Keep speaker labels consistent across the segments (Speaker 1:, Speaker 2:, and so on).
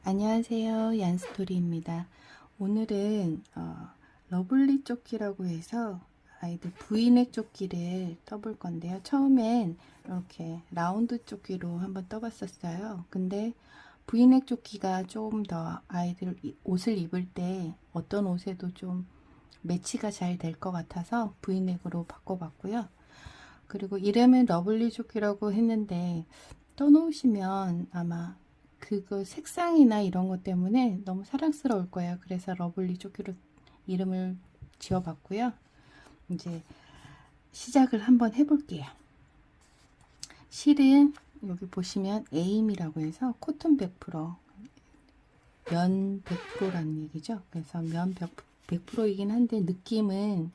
Speaker 1: 안녕하세요. 얀스토리입니다. 오늘은 러블리 조끼라고 해서 아이들 브이넥 조끼를 떠볼 건데요. 처음엔 이렇게 라운드 조끼로 한번 떠봤었어요. 근데 브이넥 조끼가 조금 더 아이들 옷을 입을 때 어떤 옷에도 좀 매치가 잘 될 것 같아서 브이넥으로 바꿔봤고요. 그리고 이름은 러블리 조끼라고 했는데 떠놓으시면 아마 그거 색상이나 이런 것 때문에 너무 사랑스러울 거예요. 그래서 러블리 조끼로 이름을 지어봤고요. 이제 시작을 한번 해볼게요. 실은 여기 보시면 에임이라고 해서 코튼 100%, 면 100%라는 얘기죠. 그래서 면 100%이긴 한데 느낌은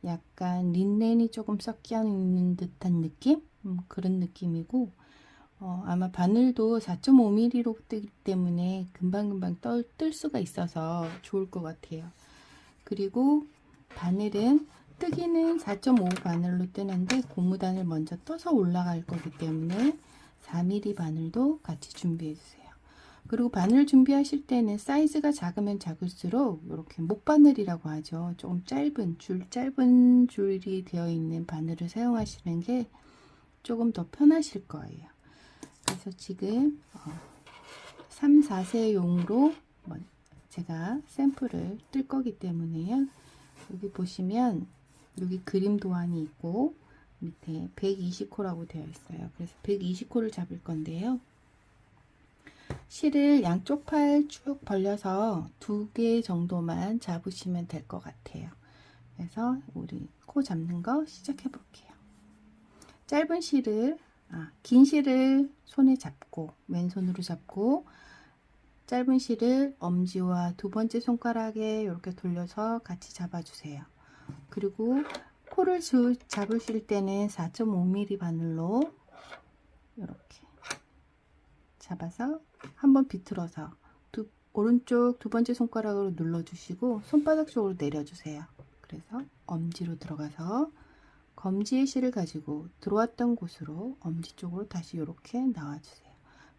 Speaker 1: 약간 린넨이 조금 섞여 있는 듯한 느낌? 그런 느낌이고, 아마 바늘도 4.5mm로 뜨기 때문에 금방금방 뜰 수가 있어서 좋을 것 같아요. 그리고 바늘은 뜨기는 4.5 바늘로 뜨는데 고무단을 먼저 떠서 올라갈 거기 때문에 4mm 바늘도 같이 준비해 주세요. 그리고 바늘 준비하실 때는 사이즈가 작으면 작을수록 이렇게 목바늘이라고 하죠. 조금 짧은 줄이 되어 있는 바늘을 사용하시는 게 조금 더 편하실 거예요. 그래서 지금 3, 4세용으로 제가 샘플을 뜰 거기 때문에요. 여기 보시면 여기 그림 도안이 있고 밑에 120호라고 되어 있어요. 그래서 120호를 잡을 건데요. 실을 양쪽 팔 쭉 벌려서 2개 정도만 잡으시면 될 것 같아요. 그래서 우리 코 잡는 거 시작해 볼게요. 짧은 실을 긴 실을 손에 잡고 왼손으로 잡고 짧은 실을 엄지와 두 번째 손가락에 이렇게 돌려서 같이 잡아주세요. 그리고 코를 잡으실 때는 4.5mm 바늘로 이렇게 잡아서 한번 비틀어서 오른쪽 두 번째 손가락으로 눌러주시고 손바닥 쪽으로 내려주세요. 그래서 엄지로 들어가서 검지의 실을 가지고 들어왔던 곳으로 엄지 쪽으로 다시 이렇게 나와주세요.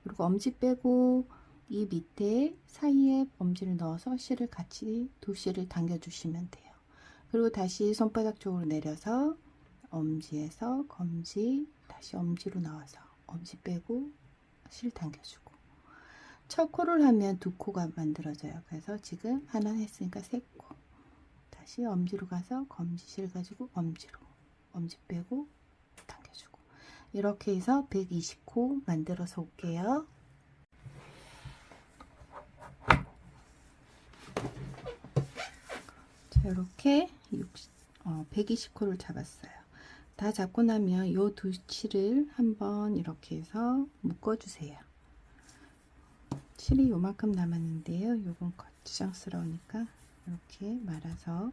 Speaker 1: 그리고 엄지 빼고 이 밑에 사이에 엄지를 넣어서 실을 같이 두 실을 당겨주시면 돼요. 그리고 다시 손바닥 쪽으로 내려서 엄지에서 검지, 다시 엄지로 나와서 엄지 빼고 실 당겨주고 첫 코를 하면 두 코가 만들어져요. 그래서 지금 하나 했으니까 세 코. 다시 엄지로 가서 검지실 가지고 엄지 빼고 당겨주고 이렇게 해서 120코 만들어서 올게요. 자, 이렇게 120코를 잡았어요. 다 잡고 나면 이 두 실을 한번 이렇게 해서 묶어주세요. 실이 요만큼 남았는데요. 요건 거추장스러우니까 이렇게 말아서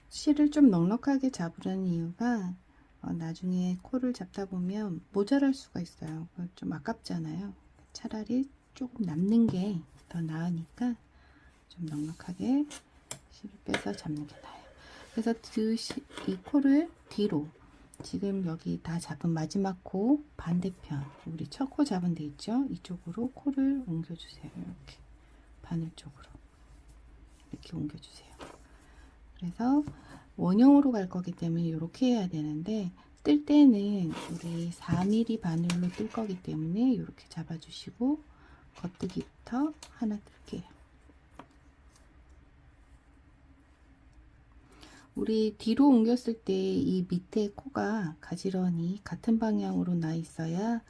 Speaker 1: 실을 좀 넉넉하게 잡으려는 이유가 나중에 코를 잡다 보면 모자랄 수가 있어요. 좀 아깝잖아요. 차라리 조금 남는 게 더 나으니까 좀 넉넉하게 실을 빼서 잡는 게 나아요. 그래서 이 코를 뒤로 지금 여기 다 잡은 마지막 코 반대편 우리 첫 코 잡은 데 있죠? 이쪽으로 코를 옮겨주세요. 이렇게 바늘 쪽으로 이렇게 옮겨주세요. 그래서 원형으로 갈 거기 때문에 이렇게 해야 되는데 뜰 때는 우리 4mm 바늘로 뜰 거기 때문에 이렇게 잡아주시고 겉뜨기부터 하나 뜰게요. 우리 뒤로 옮겼을 때 이 밑에 코가 가지런히 같은 방향으로 나 있어야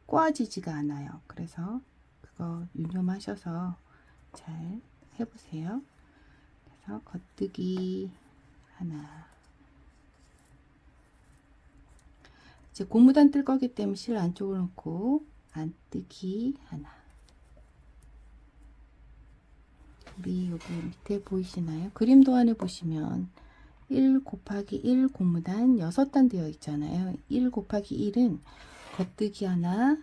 Speaker 1: 꼬아지지가 않아요. 그래서 그거 유념하셔서 잘 해보세요. 그래서 겉뜨기 하나. 이제 고무단 뜰 거기 때문에 실 안쪽으로 놓고 안뜨기 하나. 우리 여기 밑에 보이시나요? 그림 도안을 보시면 1 곱하기 1 고무단 6단 되어 있잖아요. 1 곱하기 1은 겉뜨기 하나,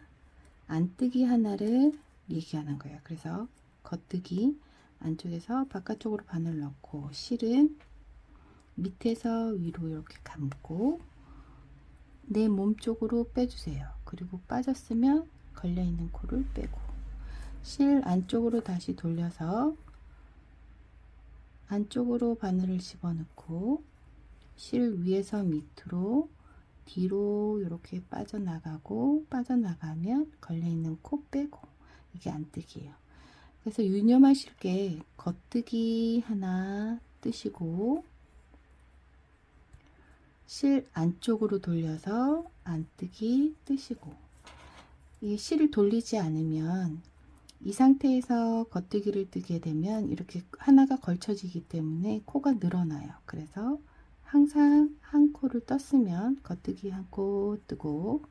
Speaker 1: 안뜨기 하나를 얘기하는 거예요. 그래서 겉뜨기 안쪽에서 바깥쪽으로 바늘 넣고 실은 밑에서 위로 이렇게 감고 내 몸 쪽으로 빼주세요. 그리고 빠졌으면 걸려있는 코를 빼고, 실 안쪽으로 다시 돌려서 안쪽으로 바늘을 집어넣고, 실 위에서 밑으로 뒤로 이렇게 빠져나가고, 빠져나가면 걸려있는 코 빼고, 이게 안뜨기예요. 그래서 유념하실 게 겉뜨기 하나 뜨시고, 실 안쪽으로 돌려서 안뜨기 뜨시고, 이 실을 돌리지 않으면 이 상태에서 겉뜨기를 뜨게 되면 이렇게 하나가 걸쳐지기 때문에 코가 늘어나요. 그래서 항상 한 코를 떴으면 겉뜨기 한 코 뜨고,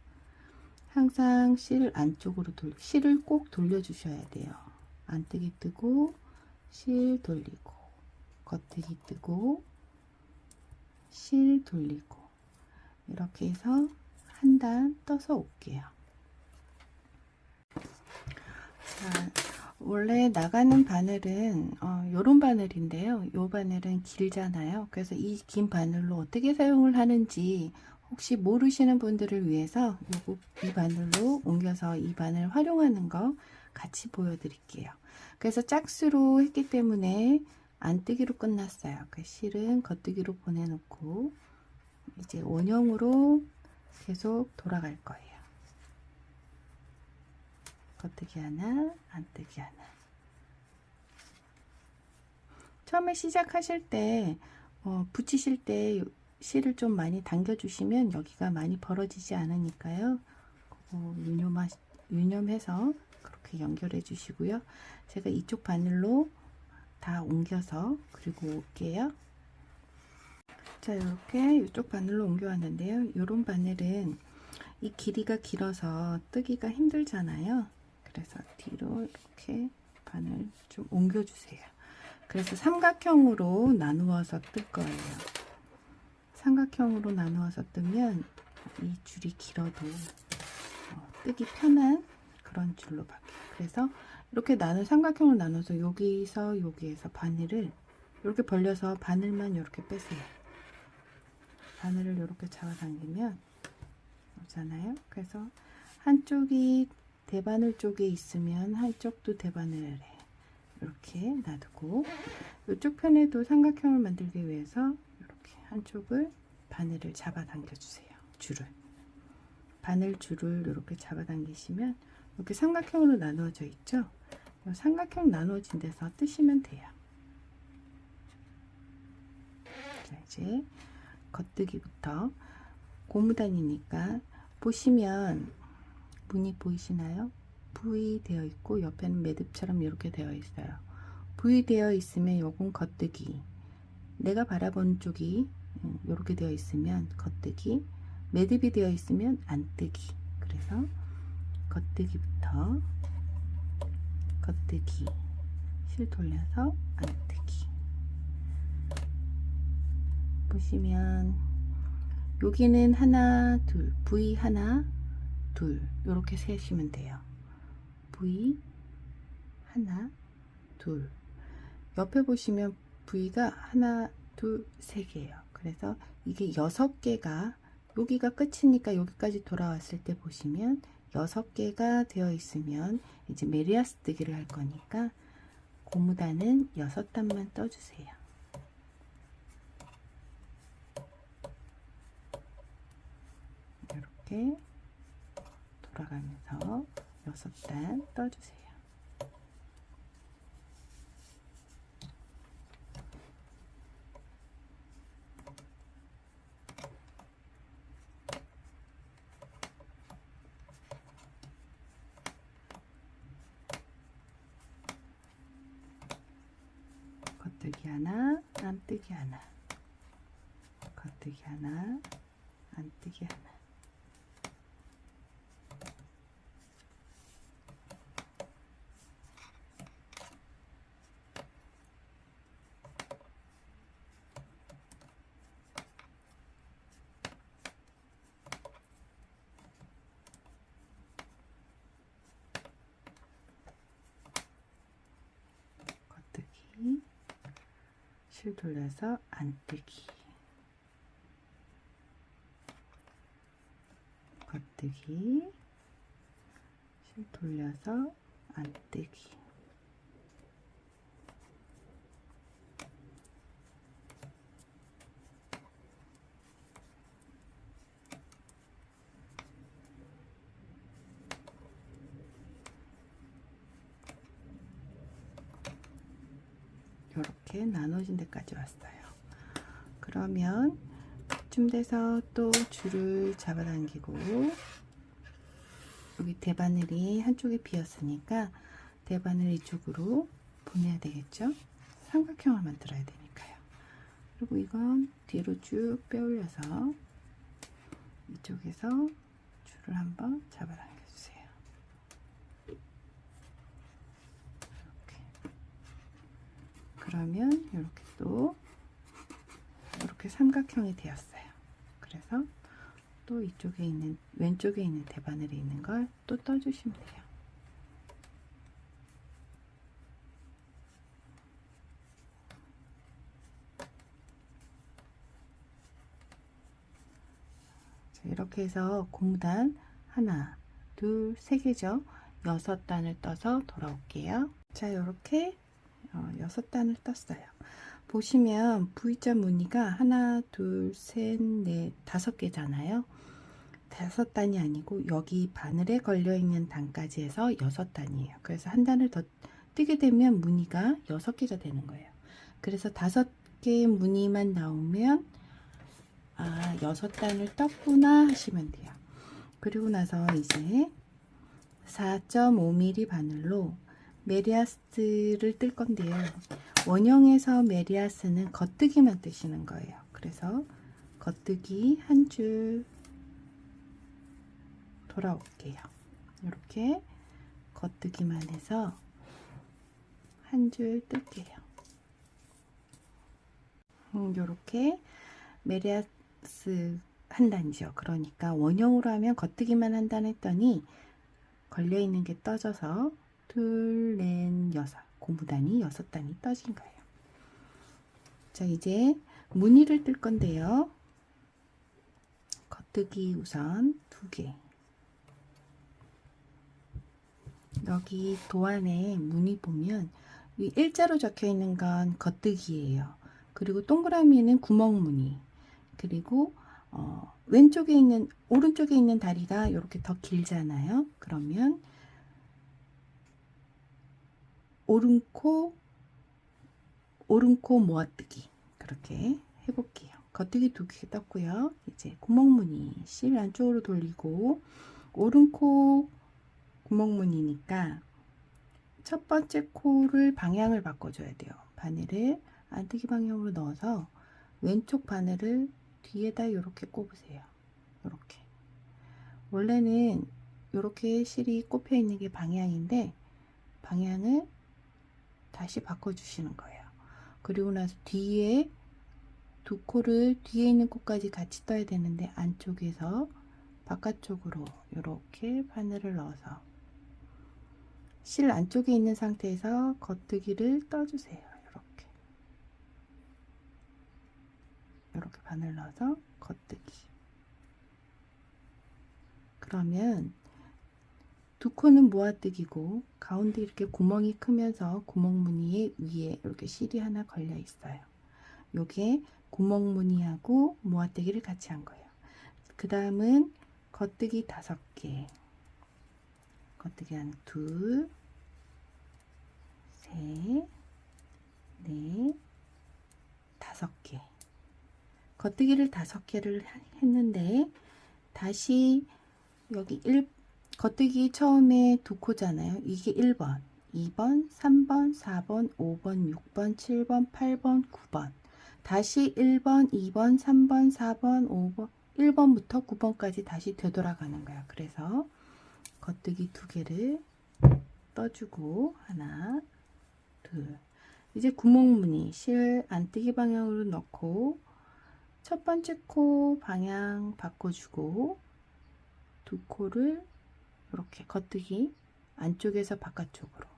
Speaker 1: 항상 실을 안쪽으로 실을 꼭 돌려주셔야 돼요. 안뜨기 뜨고, 실 돌리고, 겉뜨기 뜨고, 실 돌리고, 이렇게 해서 한 단 떠서 올게요. 자, 원래 나가는 바늘은 요런 바늘인데요. 요 바늘은 길잖아요. 그래서 이 긴 바늘로 어떻게 사용을 하는지 혹시 모르시는 분들을 위해서 이 바늘로 옮겨서 이 바늘 활용하는 거 같이 보여드릴게요. 그래서 짝수로 했기 때문에 안뜨기로 끝났어요. 그 실은 겉뜨기로 보내놓고 이제 원형으로 계속 돌아갈 거예요. 겉뜨기 하나, 안뜨기 하나. 처음에 시작하실 때 붙이실 때 실을 좀 많이 당겨 주시면 여기가 많이 벌어지지 않으니까요. 유념해서 그렇게 연결해 주시고요. 제가 이쪽 바늘로 다 옮겨서 그리고 올게요. 자, 이렇게 이쪽 바늘로 옮겨 왔는데요. 이런 바늘은 이 길이가 길어서 뜨기가 힘들잖아요. 그래서 뒤로 이렇게 바늘 좀 옮겨 주세요. 그래서 삼각형으로 나누어서 뜰 거예요. 삼각형으로 나누어서 뜨면 이 줄이 길어도 뜨기 편한 그런 줄로 바뀌어요. 그래서 이렇게 삼각형으로 나눠서 여기에서 바늘을 이렇게 벌려서 바늘만 이렇게 빼세요. 바늘을 이렇게 잡아당기면 오잖아요. 그래서 한쪽이 대바늘 쪽에 있으면 한쪽도 대바늘에 이렇게 놔두고, 이쪽 편에도 삼각형을 만들기 위해서 이렇게 한쪽을 바늘을 잡아당겨 주세요. 바늘 줄을 이렇게 잡아당기시면 이렇게 삼각형으로 나누어져 있죠. 삼각형 나누어진 데서 뜨시면 돼요. 자, 이제 겉뜨기부터 고무단이니까 보시면 무늬 보이시나요? V 되어 있고 옆에는 매듭처럼 이렇게 되어 있어요. V 되어 있으면 요건 겉뜨기, 내가 바라보는 쪽이 이렇게 되어 있으면 겉뜨기, 매듭이 되어 있으면 안뜨기. 그래서 겉뜨기부터 겉뜨기, 실 돌려서 안뜨기. 보시면 여기는 하나 둘, V 하나 둘, 이렇게 세시면 돼요. V 하나 둘. 옆에 보시면 V가 하나 둘 세 개예요. 그래서 이게 6개가, 여기가 끝이니까 여기까지 돌아왔을 때 보시면 6개가 되어 있으면 이제 메리아스 뜨기를 할 거니까 고무단은 6단만 떠주세요. 이렇게 돌아가면서 6단 떠주세요. 겉뜨기 하나, 안뜨기 하나, 겉뜨기 하나, 안뜨기 하나. 겉뜨기, 실 돌려서 안뜨기, 겉뜨기, 실 돌려서 안뜨기. 이렇게 나눠진 데까지 왔어요. 그러면 이쯤 돼서 또 줄을 잡아당기고, 여기 대바늘이 한쪽에 비었으니까 대바늘 이쪽으로 보내야 되겠죠? 삼각형을 만들어야 되니까요. 그리고 이건 뒤로 쭉 빼올려서 이쪽에서 줄을 한번 잡아당겨 주세요. 이렇게. 그러면 이렇게 또 이렇게 삼각형이 되었어요. 그래서 또 이쪽에 있는, 왼쪽에 있는 대바늘에 있는 걸 또 떠주시면 돼요. 자, 이렇게 해서 고무단 하나, 둘, 세 개죠. 6단을 떠서 돌아올게요. 자, 이렇게 6단을 떴어요. 보시면 V자 무늬가 하나, 둘, 셋, 넷, 5개잖아요. 5단이 아니고 여기 바늘에 걸려 있는 단까지 해서 6단이에요. 그래서 한 단을 더 뜨게 되면 무늬가 6개가 되는 거예요. 그래서 5개의 무늬만 나오면 6단을 떴구나 하시면 돼요. 그리고 나서 이제 4.5mm 바늘로 메리아스를 뜰 건데요. 원형에서 메리아스는 겉뜨기만 뜨시는 거예요. 그래서 겉뜨기 한 줄 돌아올게요. 이렇게 겉뜨기만 해서 한 줄 뜰게요. 이렇게 메리아스 한 단이죠. 그러니까 원형으로 하면 겉뜨기만 한 단 했더니 걸려 있는 게 떠져서 둘, 넷, 여섯, 고무단이 6단이 떠진 거예요. 자, 이제 무늬를 뜰 건데요. 겉뜨기 우선 2개. 여기 도안에 무늬 보면 이 일자로 적혀 있는 건 겉뜨기예요. 그리고 동그라미는 구멍 무늬. 그리고 왼쪽에 있는, 오른쪽에 있는 다리가 이렇게 더 길잖아요. 그러면 오른코 모아뜨기, 그렇게 해볼게요. 겉뜨기 2개 떴고요. 이제 구멍무늬 실 안쪽으로 돌리고, 오른코 구멍무늬니까 첫 번째 코를 방향을 바꿔줘야 돼요. 바늘을 안뜨기 방향으로 넣어서 왼쪽 바늘을 뒤에다 이렇게 꼽으세요. 이렇게. 원래는 이렇게 실이 꼽혀 있는 게 방향인데 방향을 다시 바꿔주시는 거예요. 그리고 나서 뒤에 두 코를, 뒤에 있는 코까지 같이 떠야 되는데 안쪽에서 바깥쪽으로 이렇게 바늘을 넣어서 실 안쪽에 있는 상태에서 겉뜨기를 떠주세요. 이렇게 바늘 넣어서 겉뜨기. 그러면 두 코는 모아뜨기고 가운데 이렇게 구멍이 크면서 구멍 무늬 위에 이렇게 실이 하나 걸려 있어요. 요게 구멍 무늬하고 모아뜨기를 같이 한 거예요. 그 다음은 겉뜨기 5개. 겉뜨기 한 둘, 셋, 넷, 5개. 겉뜨기를 5개를 했는데 다시 여기 겉뜨기 처음에 2코잖아요. 이게 1번, 2번, 3번, 4번, 5번, 6번, 7번, 8번, 9번. 다시 1번, 2번, 3번, 4번, 5번, 1번부터 9번까지 다시 되돌아가는 거야. 그래서 겉뜨기 2개를 떠주고 하나, 둘. 이제 구멍무늬 실 안뜨기 방향으로 넣고 첫 번째 코 방향 바꿔주고 두 코를 이렇게 겉뜨기 안쪽에서 바깥쪽으로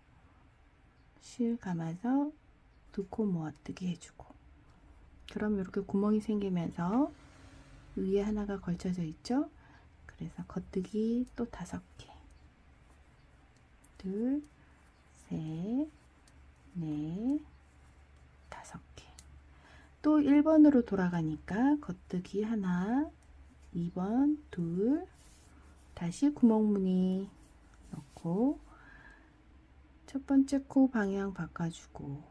Speaker 1: 실 감아서 두 코 모아뜨기 해주고, 그럼 이렇게 구멍이 생기면서 위에 하나가 걸쳐져 있죠. 그래서 겉뜨기 또 5개. 둘, 셋, 넷, 5개. 또 1번으로 돌아가니까 겉뜨기 하나, 2번 둘, 다시 구멍무늬 넣고 첫 번째 코 방향 바꿔주고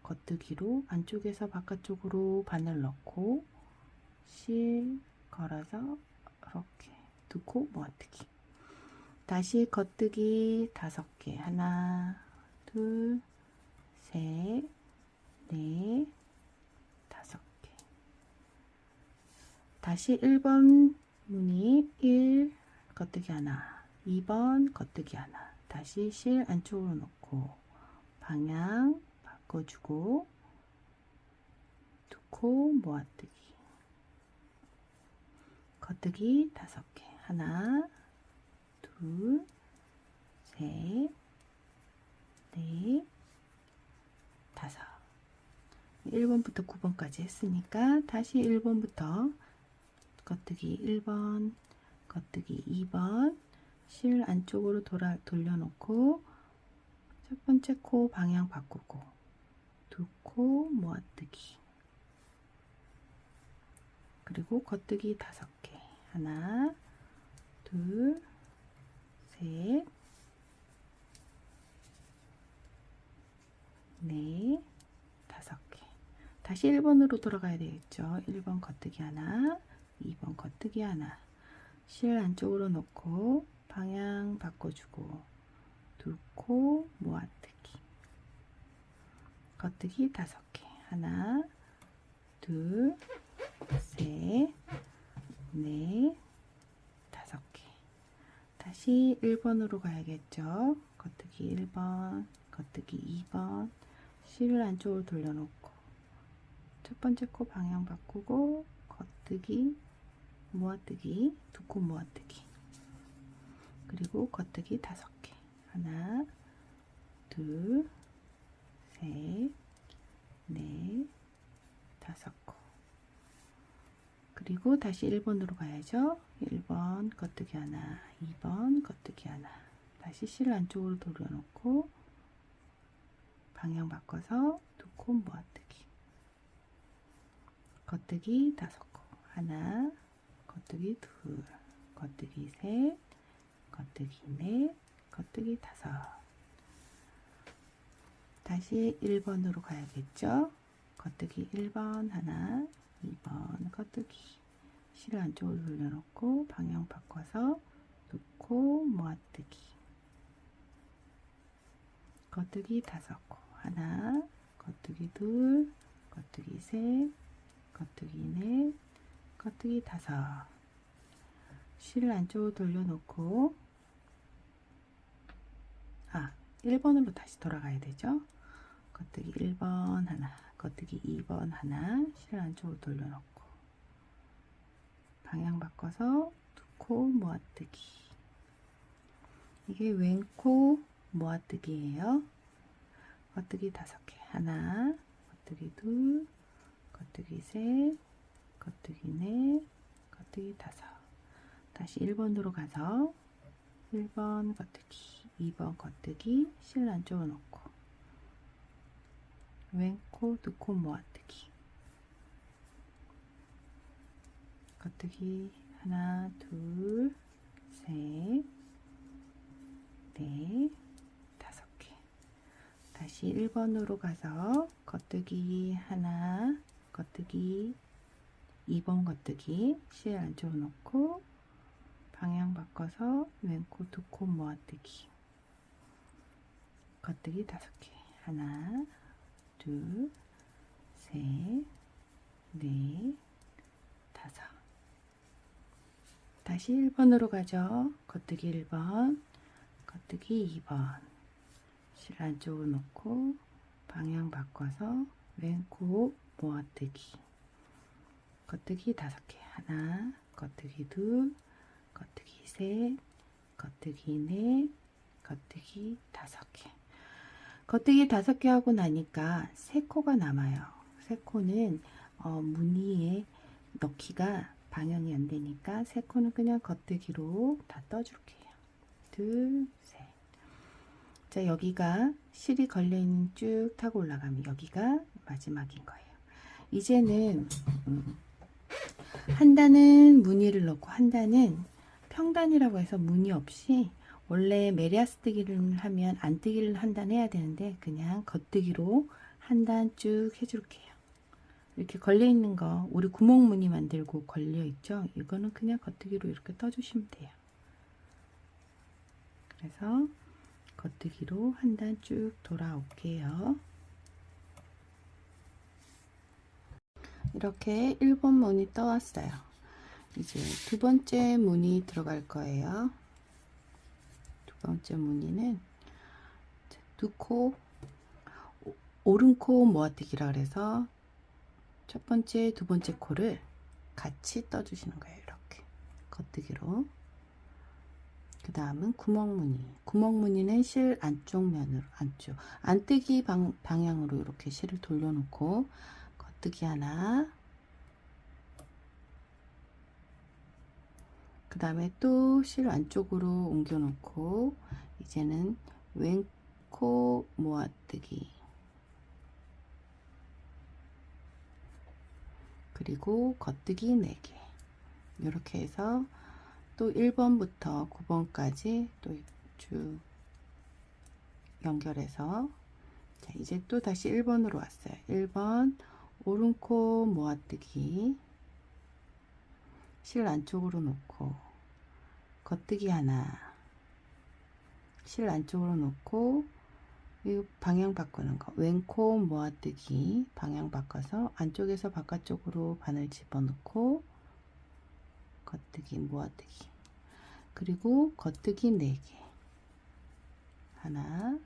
Speaker 1: 겉뜨기로 안쪽에서 바깥쪽으로 바늘 넣고 실 걸어서 이렇게 두 코 모아뜨기. 다시 겉뜨기 5개. 하나, 둘, 셋, 넷, 5개. 다시 1번 무늬 1 겉뜨기 하나, 2번 겉뜨기 하나. 다시 실 안쪽으로 넣고 방향 바꿔주고 두 코 모아뜨기. 겉뜨기 5개. 하나, 둘, 셋, 넷, 5. 1번부터 9번까지 했으니까 다시 1번부터 겉뜨기 1번, 겉뜨기 2번, 실 안쪽으로 돌려놓고 첫 번째 코 방향 바꾸고 두 코 모아뜨기. 그리고 겉뜨기 5개. 하나, 둘, 셋, 넷, 5개. 다시 1번으로 돌아가야 되겠죠. 1번 겉뜨기 하나, 2번 겉뜨기 하나. 실 안쪽으로 넣고 방향 바꿔주고 두 코 모아뜨기. 겉뜨기 5개. 하나, 둘, 셋, 넷, 5개. 다시 1번으로 가야겠죠. 겉뜨기 1번, 겉뜨기 2번, 실을 안쪽으로 돌려놓고 첫 번째 코 방향 바꾸고 겉뜨기, 모아뜨기, 두 코 모아뜨기. 그리고 겉뜨기 5개. 하나, 둘, 셋, 넷, 5코. 그리고 다시 1번으로 가야죠. 1번 겉뜨기 하나, 2번 겉뜨기 하나. 다시 실 안쪽으로 돌려놓고 방향 바꿔서 두 코 모아뜨기. 겉뜨기 5코. 하나, 겉뜨기 둘, 겉뜨기 셋, 겉뜨기 넷, 겉뜨기 5. 다시 1번으로 가야겠죠. 겉뜨기 1번 하나, 2번 겉뜨기. 실 안쪽으로 돌려놓고 방향 바꿔서 두 코 모아뜨기. 겉뜨기 5코. 하나, 겉뜨기 둘, 겉뜨기 셋, 겉뜨기 넷, 겉뜨기 5. 실을 안쪽으로 돌려놓고 1번으로 다시 돌아가야 되죠. 겉뜨기 1번 하나, 겉뜨기 2번 하나, 실 안쪽으로 돌려놓고 방향 바꿔서 두 코 모아뜨기. 이게 왼코 모아뜨기예요. 겉뜨기 5개. 하나, 겉뜨기 둘, 겉뜨기 셋, 겉뜨기 넷, 겉뜨기 5. 다시 1번으로 가서 1번 겉뜨기, 2번 겉뜨기, 실 안쪽으로 넣고 왼코 두 코 모아뜨기. 겉뜨기 하나, 둘, 셋, 넷, 5개. 다시 1번으로 가서 겉뜨기 하나, 겉뜨기 2번 겉뜨기, 실 안쪽으로 넣고 방향 바꿔서 왼코 두 코 모아뜨기. 겉뜨기 5개. 하나, 둘, 셋, 넷, 5. 다시 1번으로 가죠. 겉뜨기 1번, 겉뜨기 2번. 실 안쪽으로 놓고 방향 바꿔서 왼코 모아뜨기. 겉뜨기 5개. 하나, 겉뜨기 둘, 겉뜨기 셋, 겉뜨기 넷, 겉뜨기 5개. 겉뜨기 5개 하고 나니까 3코가 남아요. 3코는 무늬에 넣기가 방향이 안 되니까 3코는 그냥 겉뜨기로 다 떠줄게요. 둘, 셋. 자, 여기가 실이 걸려있는 쭉 타고 올라가면 여기가 마지막인 거예요. 이제는 한 단은 무늬를 넣고 한 단은 평단이라고 해서 무늬 없이, 원래 메리아스뜨기를 하면 안뜨기를 한 단 해야 되는데 그냥 겉뜨기로 한 단 쭉 해줄게요. 이렇게 걸려있는 거, 우리 구멍 무늬 만들고 걸려있죠? 이거는 그냥 겉뜨기로 이렇게 떠주시면 돼요. 그래서 겉뜨기로 한 단 쭉 돌아올게요. 이렇게 1번 무늬 떠왔어요. 이제 두 번째 무늬 들어갈 거예요. 두 번째 무늬는 두 코, 오른코 모아뜨기라 그래서 첫 번째, 두 번째 코를 같이 떠주시는 거예요. 이렇게 겉뜨기로. 그 다음은 구멍무늬. 구멍무늬는 실 안쪽 면으로, 안뜨기 방향으로 이렇게 실을 돌려놓고 겉뜨기 하나, 그 다음에 또 실 안쪽으로 옮겨 놓고 이제는 왼코 모아뜨기, 그리고 겉뜨기 4개, 이렇게 해서 또 1번부터 9번까지 또 쭉 연결해서, 자, 이제 또 다시 1번으로 왔어요. 1번 오른코 모아뜨기, 실 안쪽으로 놓고 겉뜨기 하나, 실 안쪽으로 놓고 이 방향 바꾸는 거, 왼코 모아뜨기 방향 바꿔서 안쪽에서 바깥쪽으로 바늘 집어넣고 겉뜨기 모아뜨기, 그리고 겉뜨기 4개, 하나,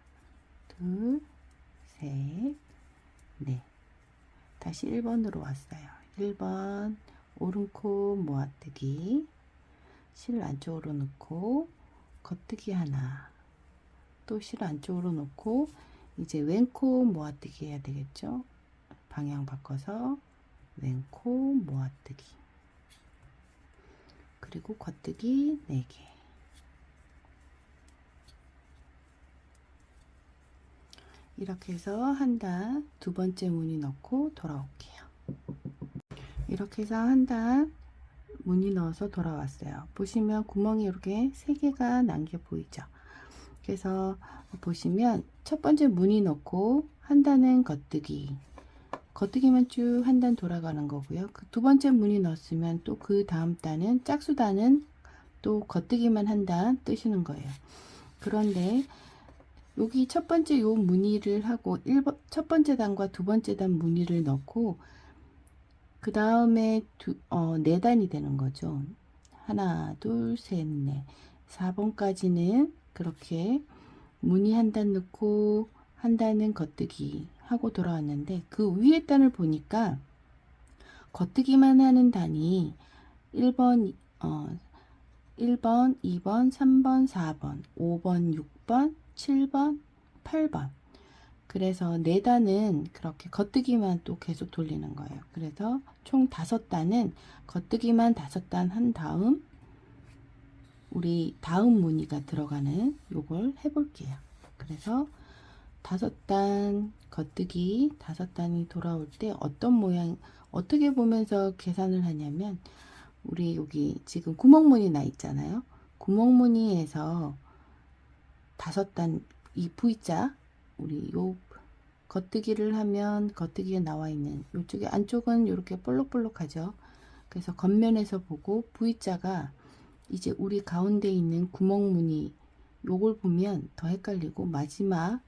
Speaker 1: 둘, 셋, 넷. 다시 1번으로 왔어요. 1번 오른코 모아뜨기, 실 안쪽으로 넣고 겉뜨기 하나, 또 실 안쪽으로 넣고 이제 왼코 모아뜨기 해야 되겠죠. 방향 바꿔서 왼코 모아뜨기, 그리고 겉뜨기 4개. 이렇게 해서 한 단 두 번째 무늬 넣고 돌아올게요. 이렇게 해서 한 단 무늬 넣어서 돌아왔어요. 보시면 구멍이 이렇게 3개가 난 게 보이죠? 그래서 보시면 첫 번째 무늬 넣고 한 단은 겉뜨기만 쭉 한 단 돌아가는 거고요. 그 두 번째 무늬 넣었으면 또 그 다음 단은 짝수단은 또 겉뜨기만 한 단 뜨시는 거예요. 그런데 여기 첫 번째 요 무늬를 하고 첫 번째 단과 두 번째 단 무늬를 넣고 그 다음에 4단이 되는 거죠. 하나, 둘, 셋, 넷. 4번까지는 그렇게 무늬 한 단 넣고 한 단은 겉뜨기 하고 돌아왔는데, 그 위에 단을 보니까 겉뜨기만 하는 단이 1번, 1번, 2번, 3번, 4번, 5번, 6번, 7번, 8번. 그래서 4단은 그렇게 겉뜨기만 또 계속 돌리는 거예요. 그래서 총 5단은 겉뜨기만 5단 한 다음 우리 다음 무늬가 들어가는 요걸 해볼게요. 그래서 5단 겉뜨기 5단이 돌아올 때 어떤 모양, 어떻게 보면서 계산을 하냐면, 우리 여기 지금 구멍무늬 나 있잖아요. 구멍무늬에서 5단 이 V자, 우리 요 겉뜨기를 하면 겉뜨기가 나와 있는 이쪽에 안쪽은 이렇게 볼록볼록하죠. 그래서 겉면에서 보고 V자가 이제 우리 가운데 있는 구멍무늬, 요걸 보면 더 헷갈리고, 마지막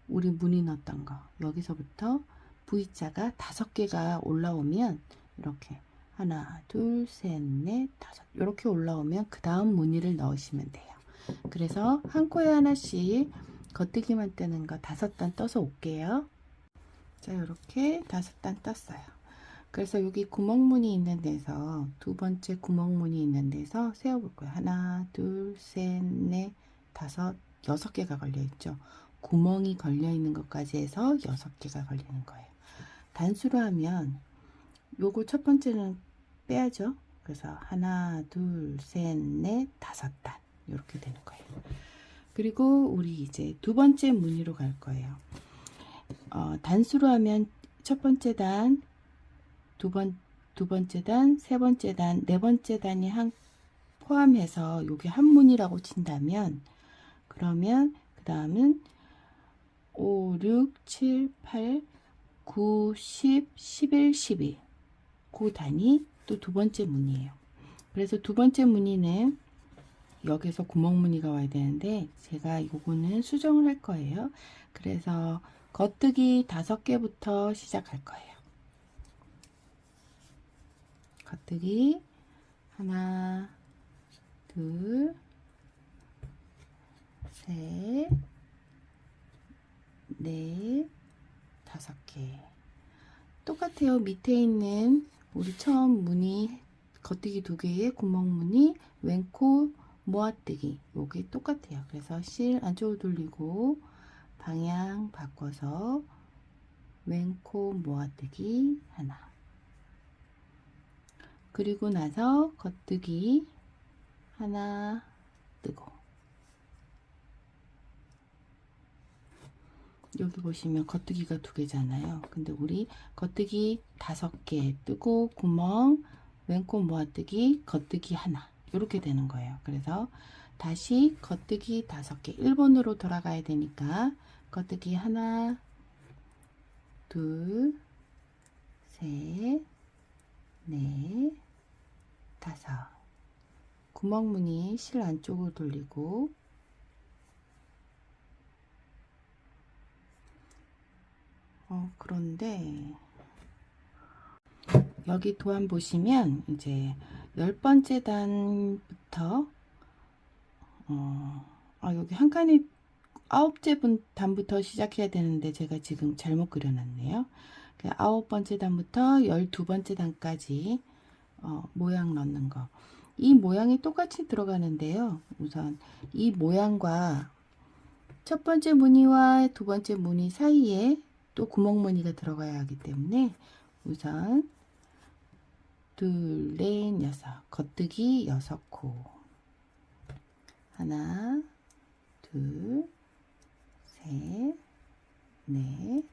Speaker 1: 우리 무늬 넣었던 거 여기서부터 V자가 5개가 올라오면 이렇게 하나, 둘, 셋, 넷, 5 이렇게 올라오면 그 다음 무늬를 넣으시면 돼요. 그래서 한 코에 하나씩 겉뜨기만 뜨는 거 5단 떠서 올게요. 자, 이렇게 5단 떴어요. 그래서 여기 구멍무늬 있는 데서 두 번째 구멍무늬 있는 데서 세어볼 거예요. 하나, 둘, 셋, 넷, 5, 6개가 걸려 있죠. 구멍이 걸려 있는 것까지 해서 6개가 걸리는 거예요. 단수로 하면 요거 첫 번째는 빼야죠. 그래서 하나, 둘, 셋, 넷, 5단 이렇게 되는 거예요. 그리고 우리 이제 두 번째 무늬로 갈 거예요. 단수로 하면 첫 번째 단, 두 번째 단, 세 번째 단, 네 번째 단이 포함해서 요게 한 무늬라고 친다면, 그러면 그 다음은 5, 6, 7, 8, 9, 10, 11, 12. 그 단이 또 두 번째 무늬예요. 그래서 두 번째 무늬는 여기서 구멍 무늬가 와야 되는데 제가 요거는 수정을 할 거예요. 그래서 겉뜨기 5개부터 시작할 거예요. 겉뜨기 하나, 둘, 셋, 넷, 5개. 똑같아요. 밑에 있는 우리 처음 무늬 겉뜨기 2개의 구멍 무늬 왼코 모아뜨기 요게 똑같아요. 그래서 실 안쪽으로 돌리고 방향 바꿔서 왼코 모아뜨기 하나, 그리고 나서 겉뜨기 하나 뜨고, 여기 보시면 겉뜨기가 2개잖아요. 근데 우리 겉뜨기 5개 뜨고 구멍 왼코 모아뜨기 겉뜨기 하나 이렇게 되는 거예요. 그래서 다시 겉뜨기 5개 1번으로 돌아가야 되니까 겉뜨기 하나, 둘, 셋, 넷, 5. 구멍무늬 실 안쪽으로 돌리고 그런데 여기 도안 보시면 이제 10번째 단부터 여기 한 칸이 9째 단부터 시작해야 되는데 제가 지금 잘못 그려놨네요. 9번째 단부터 12번째 단까지 모양 넣는 거. 이 모양이 똑같이 들어가는데요. 우선 이 모양과 첫 번째 무늬와 두 번째 무늬 사이에 또 구멍 무늬가 들어가야 하기 때문에 우선 둘, 넷, 여섯, 겉뜨기 6코. 하나, 둘, 셋, 넷,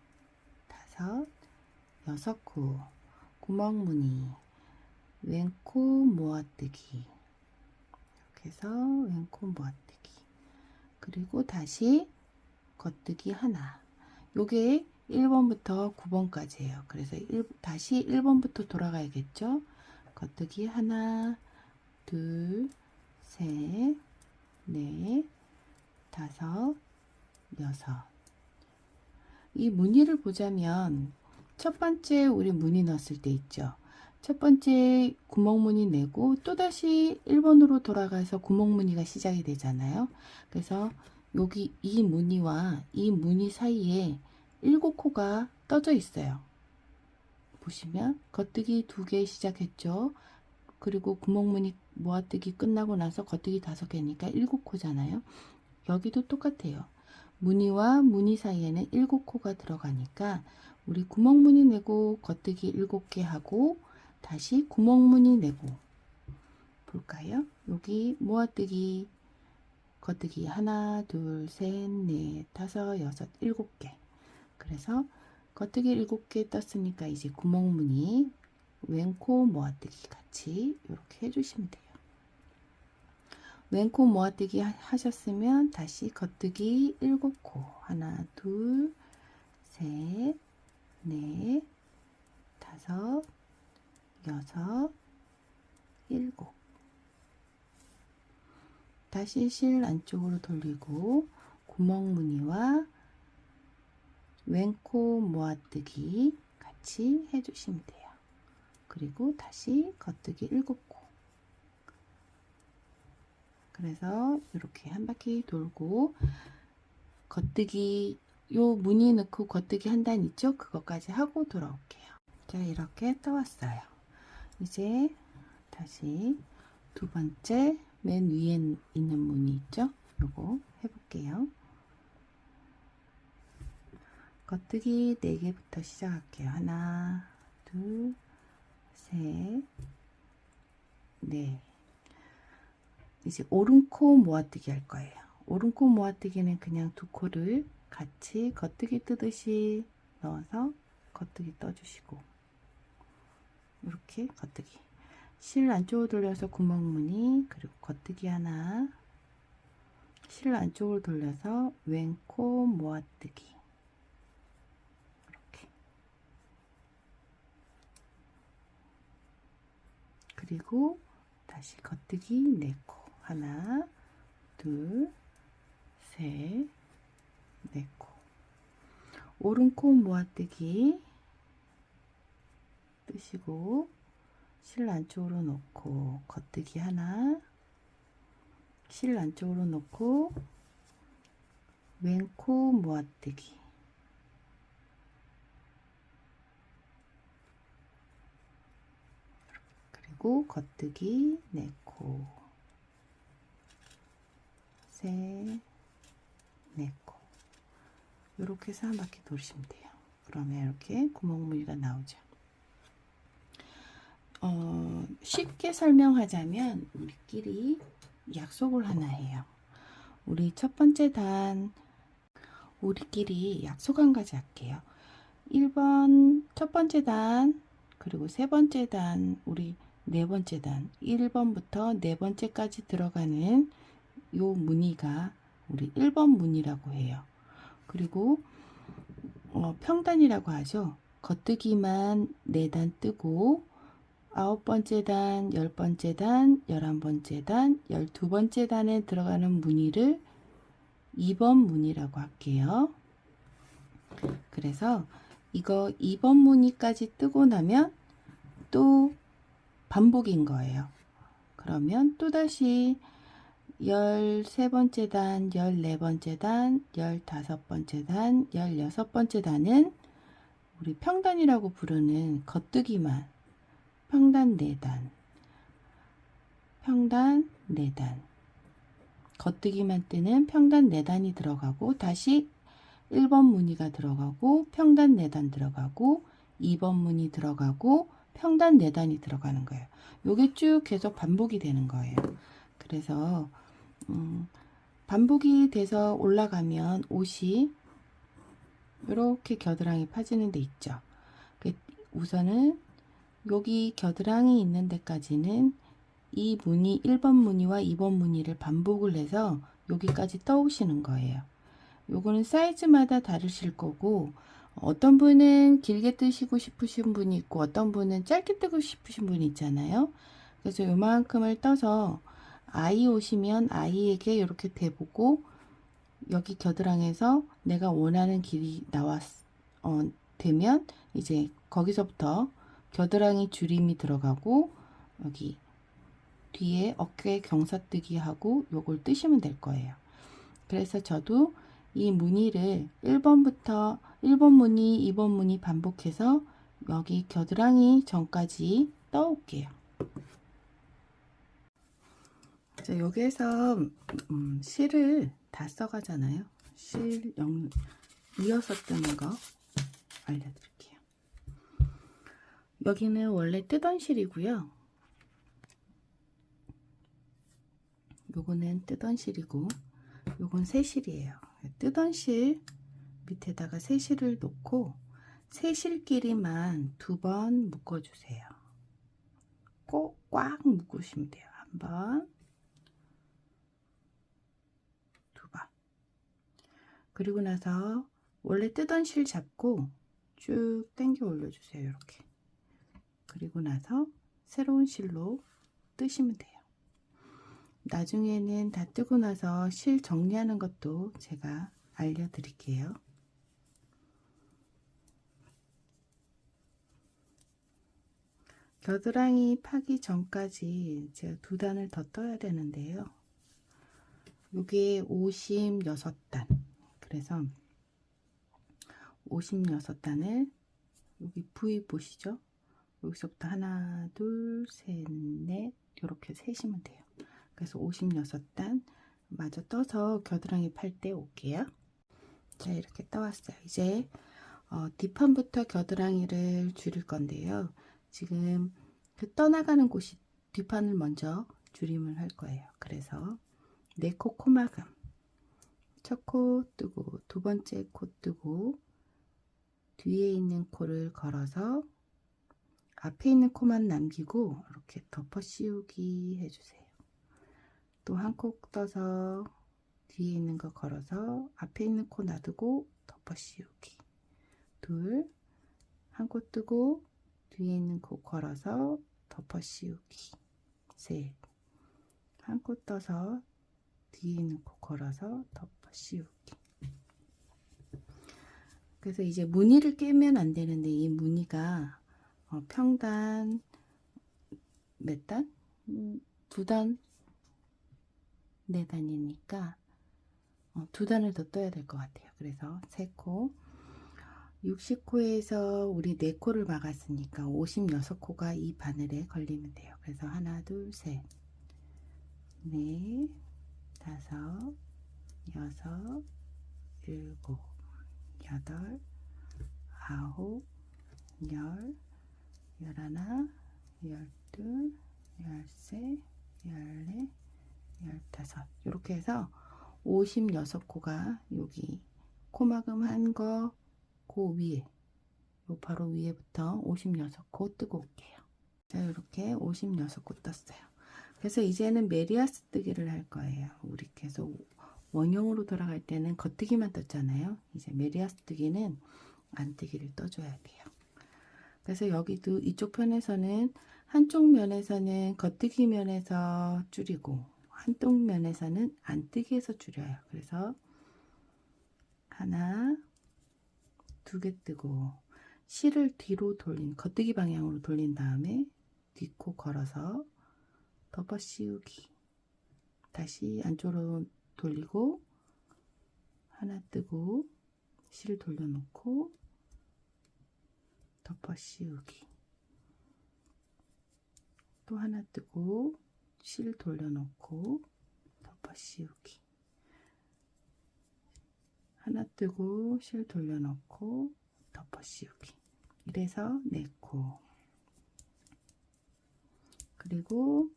Speaker 1: 5, 6코. 구멍 무늬 왼코 모아뜨기. 이렇게 해서 왼코 모아뜨기. 그리고 다시 겉뜨기 하나. 요게 1번부터 9번까지예요. 그래서 다시 1번부터 돌아가야겠죠. 겉뜨기 하나, 둘, 셋, 넷, 5, 6. 이 무늬를 보자면 첫 번째 우리 무늬 넣었을 때 있죠. 첫 번째 구멍 무늬 내고 또다시 1번으로 돌아가서 구멍 무늬가 시작이 되잖아요. 그래서 여기 이 무늬와 이 무늬 사이에 7코가 떠져 있어요. 보시면 겉뜨기 2개 시작했죠. 그리고 구멍 무늬 모아뜨기 끝나고 나서 겉뜨기 5개니까 7코잖아요. 여기도 똑같아요. 무늬와 무늬 사이에는 7코가 들어가니까 우리 구멍 무늬 내고 겉뜨기 7개 하고 다시 구멍 무늬 내고 볼까요? 여기 모아뜨기 겉뜨기 하나, 둘, 셋, 넷, 5, 6, 7개. 그래서 겉뜨기 7개 떴으니까 이제 구멍 무늬 왼코 모아뜨기 같이 이렇게 해주시면 돼요. 왼코 모아뜨기 하셨으면 다시 겉뜨기 7코. 하나, 둘, 셋, 넷, 5, 6, 7. 다시 실 안쪽으로 돌리고 구멍 무늬와 왼코 모아뜨기 같이 해주시면 돼요. 그리고 다시 겉뜨기 7코. 그래서 이렇게 한 바퀴 돌고 겉뜨기 요 무늬 넣고 겉뜨기 한 단 있죠? 그것까지 하고 돌아올게요. 자, 이렇게 떠왔어요. 이제 다시 두 번째 맨 위에 있는 무늬 있죠? 요거 해볼게요. 겉뜨기 4개부터 시작할게요. 하나, 둘, 셋, 넷. 이제 오른코 모아뜨기 할 거예요. 오른코 모아뜨기는 그냥 두 코를 같이 겉뜨기 뜨듯이 넣어서 겉뜨기 떠주시고, 이렇게 겉뜨기, 실 안쪽으로 돌려서 구멍무늬, 그리고 겉뜨기 하나, 실 안쪽으로 돌려서 왼코 모아뜨기, 이렇게, 그리고 다시 겉뜨기 4코, 하나, 둘, 셋, 4코, 오른코 모아뜨기 뜨시고 실 안쪽으로 놓고 겉뜨기 하나, 실 안쪽으로 놓고 왼코 모아뜨기, 그리고 겉뜨기 4코, 셋, 4코, 이렇게 해서 한 바퀴 돌리시면 돼요. 그러면 이렇게 구멍무늬가 나오죠. 쉽게 설명하자면 우리끼리 약속을 하나 해요. 우리 첫 번째 단, 우리끼리 약속 한 가지 할게요. 1번 첫 번째 단, 그리고 세 번째 단, 우리 네 번째 단, 1번부터 네 번째까지 들어가는 요 무늬가 우리 1번 무늬라고 해요. 그리고 평단이라고 하죠. 겉뜨기만 4단 뜨고 9번째 단, 10번째 단, 11번째 단, 12번째 단에 들어가는 무늬를 2번 무늬라고 할게요. 그래서 이거 2번 무늬까지 뜨고 나면 또 반복인 거예요. 그러면 또다시 13번째 단, 14번째 단, 15번째 단, 16번째 단은 우리 평단이라고 부르는 겉뜨기만 평단 4단, 평단 4단, 겉뜨기만 뜨는 평단 4단이 들어가고, 다시 1번 무늬가 들어가고 평단 4단 들어가고 2번 무늬 들어가고 평단 4단이 들어가는 거예요. 요게 쭉 계속 반복이 되는 거예요. 그래서 반복이 돼서 올라가면 옷이 이렇게 겨드랑이 파지는 데 있죠. 우선은 여기 겨드랑이 있는 데까지는 이 무늬 1번 무늬와 2번 무늬를 반복을 해서 여기까지 떠오시는 거예요. 요거는 사이즈마다 다르실 거고, 어떤 분은 길게 뜨시고 싶으신 분이 있고 어떤 분은 짧게 뜨고 싶으신 분이 있잖아요. 그래서 요만큼을 떠서 아이 오시면 아이에게 이렇게 대보고, 여기 겨드랑이에서 내가 원하는 길이 되면 이제 거기서부터 겨드랑이 줄임이 들어가고 여기 뒤에 어깨 경사뜨기 하고 요걸 뜨시면 될 거예요. 그래서 저도 이 무늬를 1번부터 1번 무늬, 2번 무늬 반복해서 여기 겨드랑이 전까지 떠올게요. 자, 여기에서 실을 다 써가잖아요. 실 이어서 뜨는 거 알려드릴게요. 여기는 원래 뜨던 실이고요. 요거는 뜨던 실이고 요건 새실이에요. 뜨던 실 밑에다가 새실을 놓고 새실끼리만 2번 묶어주세요. 꼭 꽉 묶으시면 돼요. 한 번, 2번. 그리고 나서 원래 뜨던 실 잡고 쭉 당겨 올려주세요. 이렇게. 그리고 나서 새로운 실로 뜨시면 돼요. 나중에는 다 뜨고 나서 실 정리하는 것도 제가 알려드릴게요. 겨드랑이 파기 전까지 제가 2단을 더 떠야 되는데요. 이게 56단. 그래서 56단을 여기 V 보시죠? 여기서부터 하나, 둘, 셋, 넷 이렇게 세시면 돼요. 그래서 56단 마저 떠서 겨드랑이 팔 때 올게요. 자, 이렇게 떠왔어요. 이제 뒷판부터 겨드랑이를 줄일 건데요. 지금 그 떠나가는 곳이 뒷판을 먼저 줄임을 할 거예요. 그래서 4코 코막음, 첫 코 뜨고 두 번째 코 뜨고 뒤에 있는 코를 걸어서 앞에 있는 코만 남기고 이렇게 덮어 씌우기 해주세요. 또 한 코 떠서 뒤에 있는 거 걸어서 앞에 있는 코 놔두고 덮어 씌우기. 둘, 한 코 뜨고 뒤에 있는 코 걸어서 덮어 씌우기. 셋, 한 코 떠서 뒤에 있는 코 걸어서 덮어 씌우기. 그래서 이제 무늬를 깨면 안 되는데 이 무늬가 평단 몇 단? 2단, 4단이니까 2단을 더 떠야 될 것 같아요. 그래서 3코, 60코에서 우리 4코를 막았으니까 56코가 이 바늘에 걸리면 돼요. 그래서 하나, 둘, 셋, 넷, 다섯, 여섯, 일곱, 여덟, 아홉, 열, 열하나, 열둘, 열세, 열네, 열다섯. 이렇게 해서 56코가 여기 코막음 한 거 그 위에 요 바로 위에부터 56코 뜨고 올게요. 자, 이렇게 56코 떴어요. 그래서 이제는 메리아스 뜨기를 할 거예요. 우리 계속 원형으로 돌아갈 때는 겉뜨기만 떴잖아요. 이제 메리아스 뜨기는 안뜨기를 떠줘야 돼요. 그래서 여기도 이쪽 편에서는 한쪽 면에서는 겉뜨기 면에서 줄이고 한쪽 면에서는 안뜨기에서 줄여요. 그래서 하나, 2개 뜨고 실을 뒤로 돌린 겉뜨기 방향으로 돌린 다음에 뒷코 걸어서 덮어 씌우기. 다시 안쪽으로 돌리고 하나 뜨고 실을 돌려놓고 덮어 씌우기. 또 하나 뜨고 실을 돌려놓고 덮어 씌우기. 하나 뜨고 실 돌려놓고 덮어 씌우기. 이래서 4코. 그리고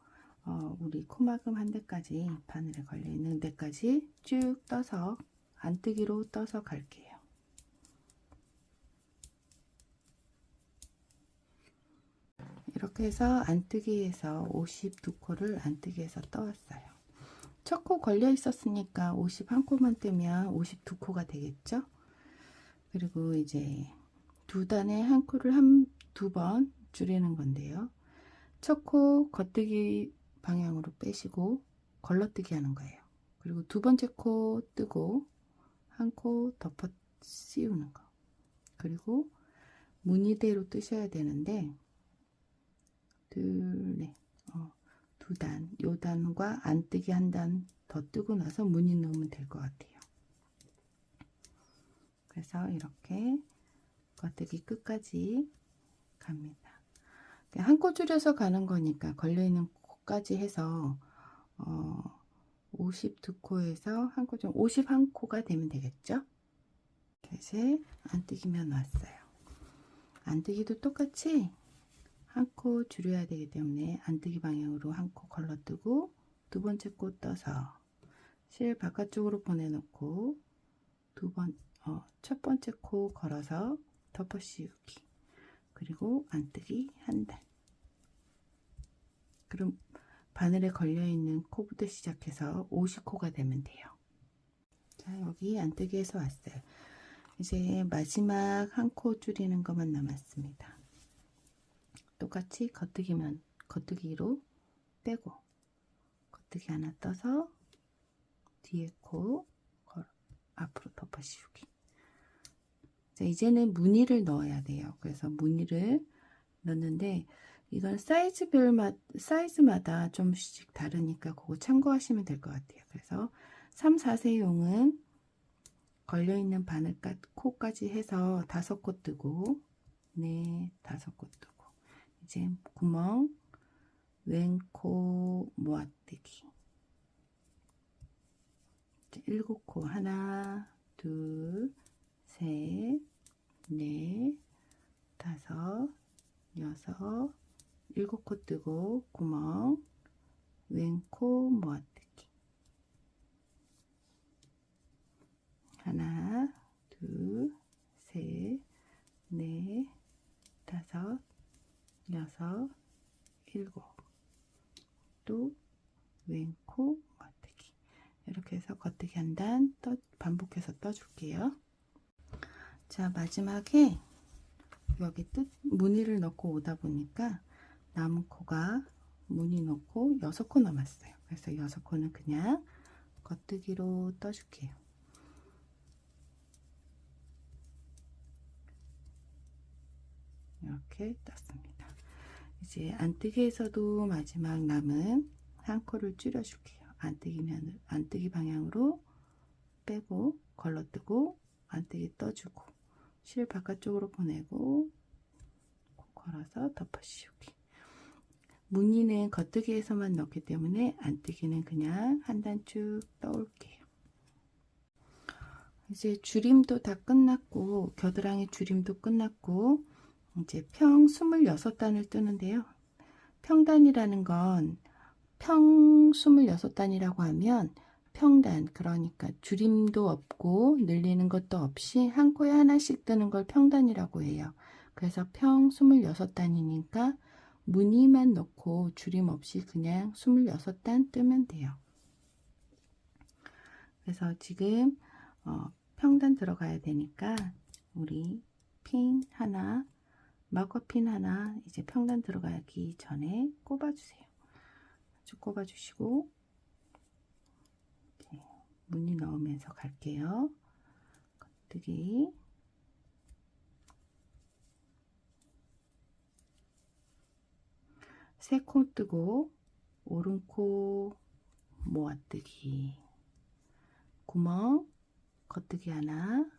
Speaker 1: 우리 코막음 한 데까지 바늘에 걸려 있는 데까지 쭉 떠서 안뜨기로 떠서 갈게요. 이렇게 해서 안뜨기에서 52코를 안뜨기에서 떠왔어요. 첫 코 걸려 있었으니까 51코만 뜨면 52코가 되겠죠. 그리고 이제 2단에 한 코를 두 번 줄이는 건데요. 첫 코 겉뜨기 방향으로 빼시고 걸러뜨기 하는 거예요. 그리고 두 번째 코 뜨고 한 코 덮어 씌우는 거. 그리고 무늬대로 뜨셔야 되는데 넷, 2단, 요 단과 안뜨기 한 단 더 뜨고 나서 무늬 넣으면 될 것 같아요. 그래서 이렇게 겉뜨기 끝까지 갑니다. 한 코 줄여서 가는 거니까 걸려있는 코까지 해서 52코에서 한 코 중 51코가 되면 되겠죠. 이제 안뜨기면 왔어요. 안뜨기도 똑같이 한 코 줄여야 되기 때문에 안뜨기 방향으로 한 코 걸러뜨고 두 번째 코 떠서 실 바깥쪽으로 보내놓고 첫 번째 코 걸어서 덮어 씌우기. 그리고 안뜨기 한 단. 그럼 바늘에 걸려있는 코부터 시작해서 50코가 되면 돼요. 자, 여기 안뜨기에서 왔어요. 이제 마지막 한 코 줄이는 것만 남았습니다. 똑같이 겉뜨기로 빼고 겉뜨기 하나 떠서 뒤에 코 앞으로 덮어 씌우기. 자, 이제는 무늬를 넣어야 돼요. 그래서 무늬를 넣는데 이건 사이즈마다 좀씩 다르니까 그거 참고하시면 될 것 같아요. 그래서 3, 4세용은 걸려있는 바늘 코까지 해서 5코 뜨고 5코 뜨고 이제 구멍 왼코 모아뜨기 7코 하나 둘 셋 넷 다섯 여섯 7코 뜨고 구멍 왼코 모아뜨기 하나, 둘, 셋, 넷, 다섯, 여섯, 일곱. 또 왼코 겉뜨기. 이렇게 해서 겉뜨기 한 단 반복해서 떠줄게요. 자, 마지막에 여기 무늬를 넣고 오다 보니까 남은 코가 무늬 넣고 6코 남았어요. 그래서 6코는 그냥 겉뜨기로 떠줄게요. 이렇게 떴습니다. 이제 안뜨기에서도 마지막 남은 한 코를 줄여줄게요. 안뜨기 방향으로 빼고 걸러뜨고 안뜨기 떠주고 실 바깥쪽으로 보내고 걸어서 덮어 씌우기. 무늬는 겉뜨기에서만 넣기 때문에 안뜨기는 그냥 한 단 쭉 떠올게요. 이제 줄임도 다 끝났고 겨드랑이 줄임도 끝났고 이제 평 26단을 뜨는데요. 평단이라는 건 평 26단이라고 하면 평단, 그러니까 줄임도 없고 늘리는 것도 없이 한 코에 하나씩 뜨는 걸 평단이라고 해요. 그래서 평 26단이니까 무늬만 넣고 줄임 없이 그냥 26단 뜨면 돼요. 그래서 지금 평단 들어가야 되니까 우리 핀 하나, 마커핀 하나 이제 평단 들어가기 전에 꼽아주세요. 쭉 꼽아주시고 무늬 넣으면서 갈게요. 겉뜨기, 세 코 뜨고 오른코 모아뜨기, 구멍 겉뜨기 하나,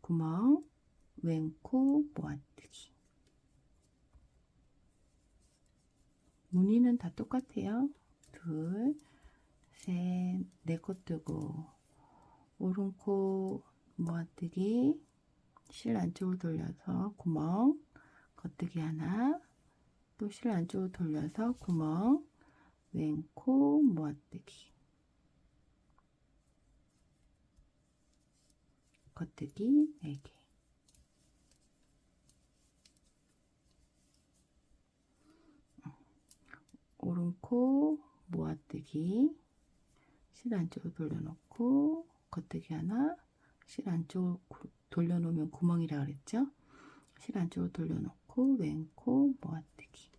Speaker 1: 구멍 왼코 모아뜨기. 무늬는 다 똑같아요. 둘, 셋, 네 코 뜨고 오른코 모아뜨기, 실 안쪽으로 돌려서 구멍 겉뜨기 하나, 또 실 안쪽으로 돌려서 구멍 왼코 모아뜨기, 겉뜨기 4개. 오른코 모아뜨기, 실 안쪽으로 돌려놓고 겉뜨기 하나, 실 안쪽으로 돌려놓으면 구멍이라 그랬죠. 실 안쪽으로 돌려놓고 왼코 모아뜨기,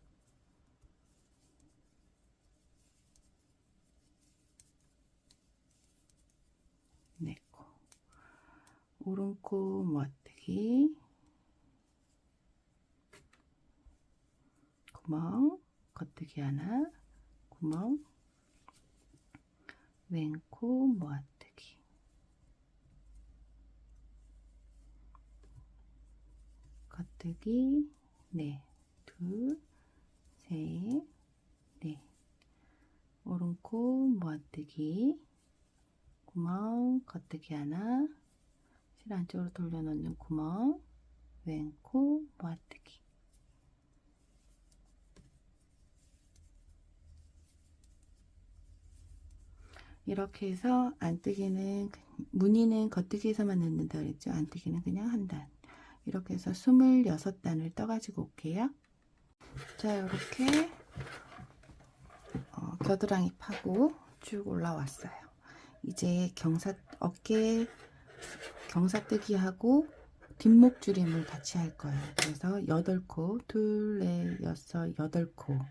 Speaker 1: 네 코. 오른코 모아뜨기, 구멍 겉뜨기 하나, 구멍 왼코 모아뜨기, 겉뜨기 네, 둘, 셋, 넷. 오른코 모아뜨기, 구멍 겉뜨기 하나, 실 안쪽으로 돌려놓는 구멍 왼코 모아뜨기. 이렇게 해서 안뜨기는 무늬는 겉뜨기에서만 넣는다 그랬죠. 안뜨기는 그냥 한 단. 이렇게 해서 26단을 떠가지고 올게요. 자, 이렇게 겨드랑이 파고 쭉 올라왔어요. 이제 어깨 경사뜨기 하고 뒷목 줄임을 같이 할 거예요. 그래서 8코, 둘, 넷, 여섯, 8코.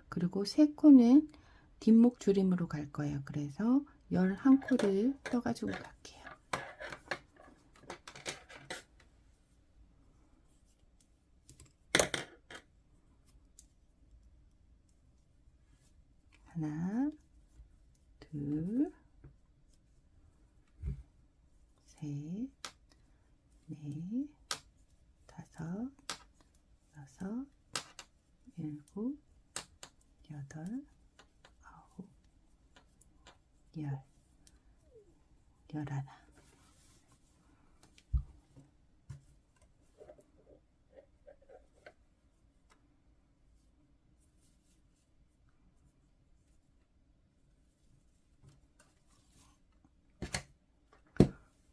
Speaker 1: 그리고 3코는 뒷목 줄임으로 갈 거예요. 그래서 11코를 떠가지고 갈게요. 하나, 둘, 셋, 넷, 다섯, 여섯, 일곱, 여덟, 아홉, 열하나.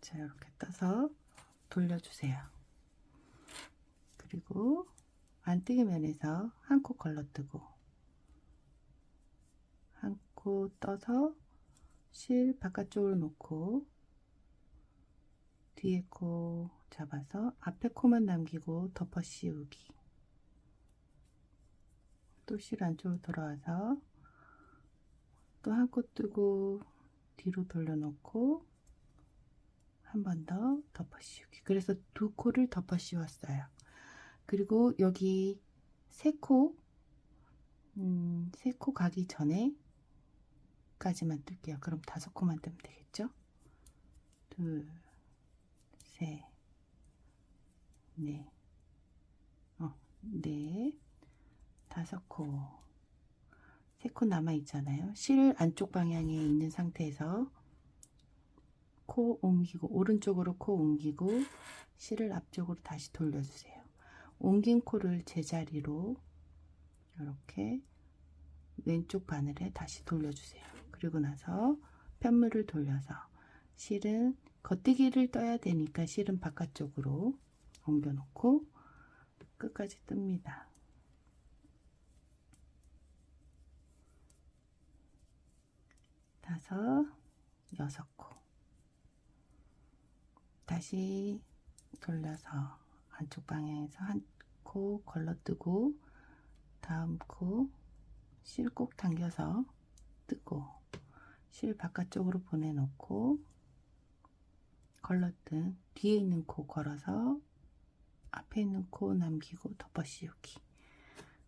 Speaker 1: 자, 이렇게 떠서 돌려주세요. 그리고 안뜨기 면에서 한 코 걸러뜨고 한 코 떠서 실 바깥쪽으로 놓고 뒤에 코 잡아서 앞에 코만 남기고 덮어 씌우기. 또 실 안쪽으로 돌아와서 또 한 코 뜨고 뒤로 돌려놓고 한 번 더 덮어 씌우기. 그래서 두 코를 덮어 씌웠어요. 그리고 여기 세 코 가기 전에 까지만 뜰게요. 그럼 5코만 뜨면 되겠죠? 둘, 셋, 넷, 넷, 5코. 3코 남아 있잖아요. 실 안쪽 방향에 있는 상태에서 코 옮기고 오른쪽으로 코 옮기고 실을 앞쪽으로 다시 돌려주세요. 옮긴 코를 제자리로 이렇게 왼쪽 바늘에 다시 돌려주세요. 그리고 나서 편물을 돌려서 실은 겉뜨기를 떠야 되니까 실은 바깥쪽으로 옮겨 놓고 끝까지 뜹니다. 여섯 코. 다시 돌려서 안쪽 방향에서 한 코 걸러뜨고 다음 코 실 꼭 당겨서 뜨고 실 바깥쪽으로 보내놓고 걸렀든 뒤에 있는 코 걸어서 앞에 있는 코 남기고 덮어 씌우기.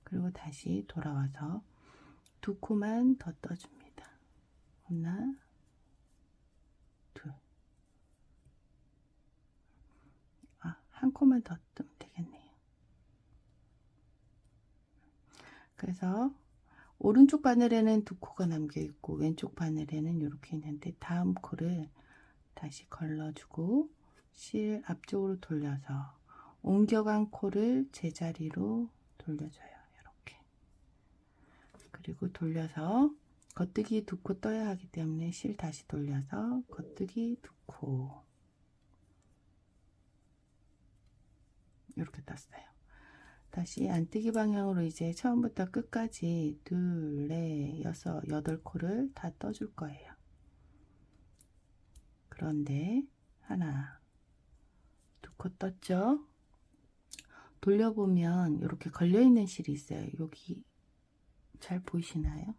Speaker 1: 그리고 다시 돌아와서 2코만 더 떠줍니다. 하나, 둘. 한 코만 더 뜨면 되겠네요. 그래서 오른쪽 바늘에는 2코가 남겨 있고 왼쪽 바늘에는 이렇게 있는데 다음 코를 다시 걸러주고 실 앞쪽으로 돌려서 옮겨간 코를 제자리로 돌려줘요. 이렇게. 그리고 돌려서 겉뜨기 2코 떠야 하기 때문에 실 다시 돌려서 겉뜨기 2코 이렇게 떴어요. 다시 안뜨기 방향으로 이제 처음부터 끝까지 2, 4, 6, 8코를 다 떠줄 거예요. 그런데 하나, 2코 떴죠? 돌려보면 이렇게 걸려있는 실이 있어요. 여기 잘 보이시나요?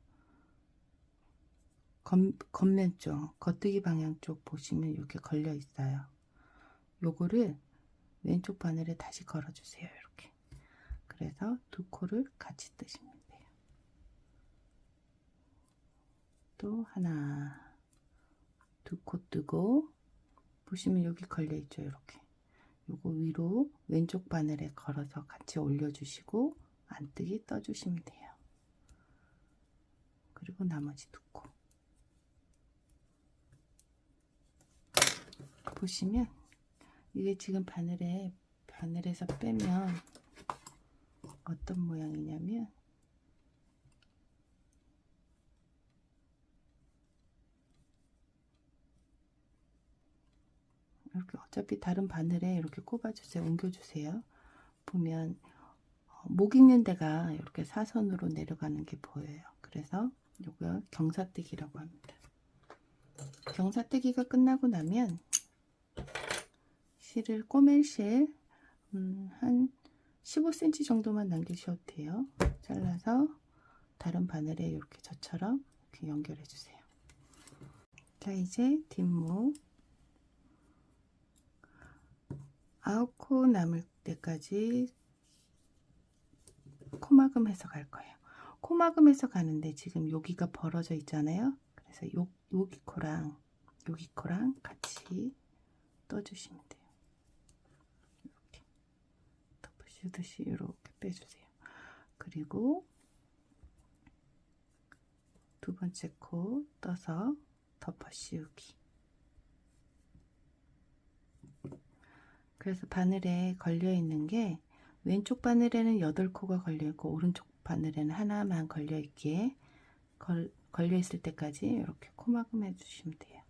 Speaker 1: 겉면 쪽, 겉뜨기 방향 쪽 보시면 이렇게 걸려 있어요. 요거를 왼쪽 바늘에 다시 걸어주세요. 이렇게. 그래서 2코를 같이 뜨시면 돼요. 또 하나, 2코 뜨고 보시면 여기 걸려 있죠. 이렇게. 요거 위로 왼쪽 바늘에 걸어서 같이 올려주시고 안뜨기 떠주시면 돼요. 그리고 나머지 2코 보시면 이게 지금 바늘에서 빼면 어떤 모양이냐면 이렇게 어차피 다른 바늘에 이렇게 꼽아주세요. 옮겨주세요. 보면 목 익는 데가 이렇게 사선으로 내려가는 게 보여요. 그래서 이거 경사뜨기라고 합니다. 경사뜨기가 끝나고 나면 실을 꼬멜 실 한 15cm 정도만 남기셔도 돼요. 잘라서 다른 바늘에 이렇게 저처럼 이렇게 연결해 주세요. 자, 이제 뒷목 9코 남을 때까지 코막음해서 갈 거예요. 코막음해서 가는데 지금 여기가 벌어져 있잖아요. 그래서 여기 코랑 같이 떠주시면 돼요. 이렇게 덮으시듯이 이렇게 빼주세요. 그리고 두 번째 코 떠서 덮어 씌우기. 그래서 바늘에 걸려 있는 게 왼쪽 바늘에는 8코가 걸려 있고 오른쪽 바늘에는 하나만 걸려 있기에 걸려 있을 때까지 이렇게 코막음 해 주시면 돼요.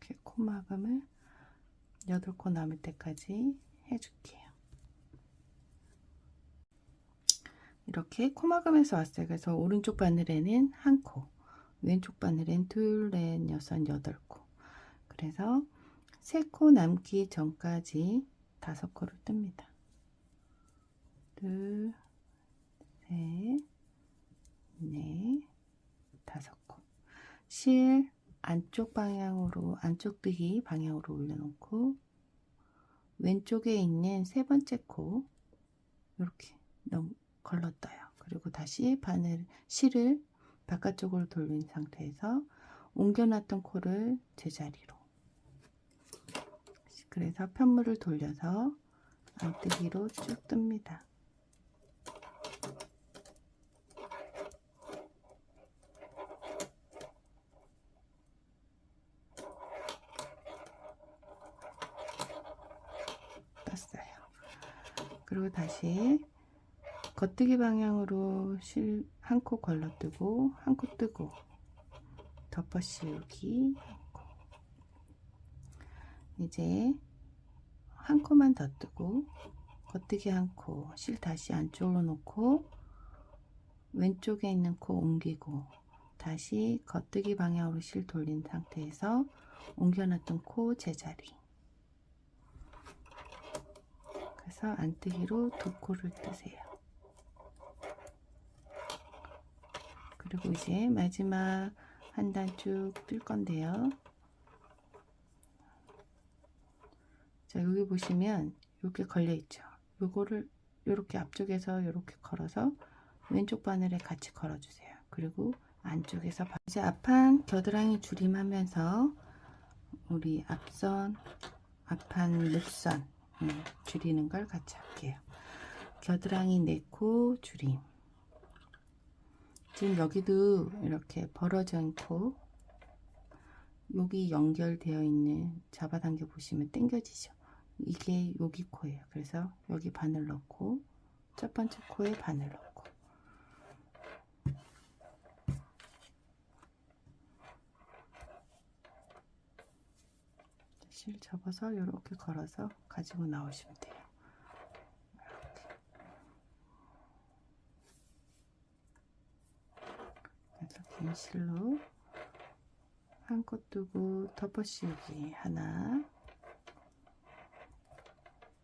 Speaker 1: 이렇게 코막음을 8코 남을 때까지 해줄게요. 이렇게 코막음에서 왔어요. 그래서 오른쪽 바늘에는 1코, 왼쪽 바늘엔 2, 4, 6, 8코. 그래서 3코 남기 전까지 5코를 뜹니다. 2, 3, 4, 5코. 실 안쪽 방향으로, 안쪽 뜨기 방향으로 올려놓고 왼쪽에 있는 3번째 코 이렇게 걸러떠요. 그리고 다시 실을 바깥쪽으로 돌린 상태에서 옮겨놨던 코를 제자리로, 그래서 편물을 돌려서 안뜨기로 쭉 뜹니다. 떴어요. 그리고 다시 겉뜨기 방향으로 실 1코 걸러뜨고 1코 뜨고 덮어 씌우기. 이제 1코만 더 뜨고 겉뜨기 1코, 실 다시 안쪽으로 놓고 왼쪽에 있는 코 옮기고 다시 겉뜨기 방향으로 실 돌린 상태에서 옮겨놨던 코 제자리. 그래서 안뜨기로 2코를 뜨세요. 그리고 이제 마지막 한 단 쭉 뜰 건데요. 자, 여기 보시면 이렇게 걸려 있죠. 요거를 이렇게 앞쪽에서 이렇게 걸어서 왼쪽 바늘에 같이 걸어 주세요. 그리고 안쪽에서 이제 앞판 겨드랑이 줄임하면서 우리 앞선, 앞판 목선 줄이는 걸 같이 할게요. 겨드랑이 4코 줄임. 지금 여기도 이렇게 벌어져 있고 여기 연결되어 있는, 잡아당겨 보시면 당겨지죠. 이게 여기 코예요. 그래서 여기 바늘 넣고 첫 번째 코에 바늘 넣고 실 접어서 이렇게 걸어서 가지고 나오시면 돼요. 이렇게. 그래서 긴 실로 1코 뜨고 덮어 씌우기 하나,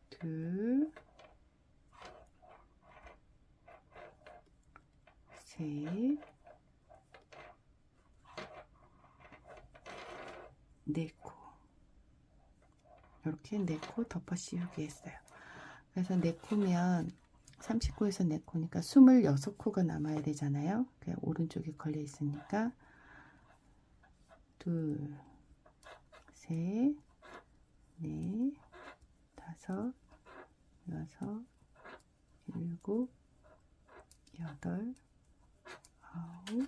Speaker 1: 둘, 셋, 4코. 이렇게 4코 덮어 씌우기 했어요. 그래서 4코면 30코에서 4코니까 26코가 남아야 되잖아요. 오른쪽에 걸려 있으니까 둘, 셋, 넷, 다섯, 여섯, 일곱, 여덟, 아홉,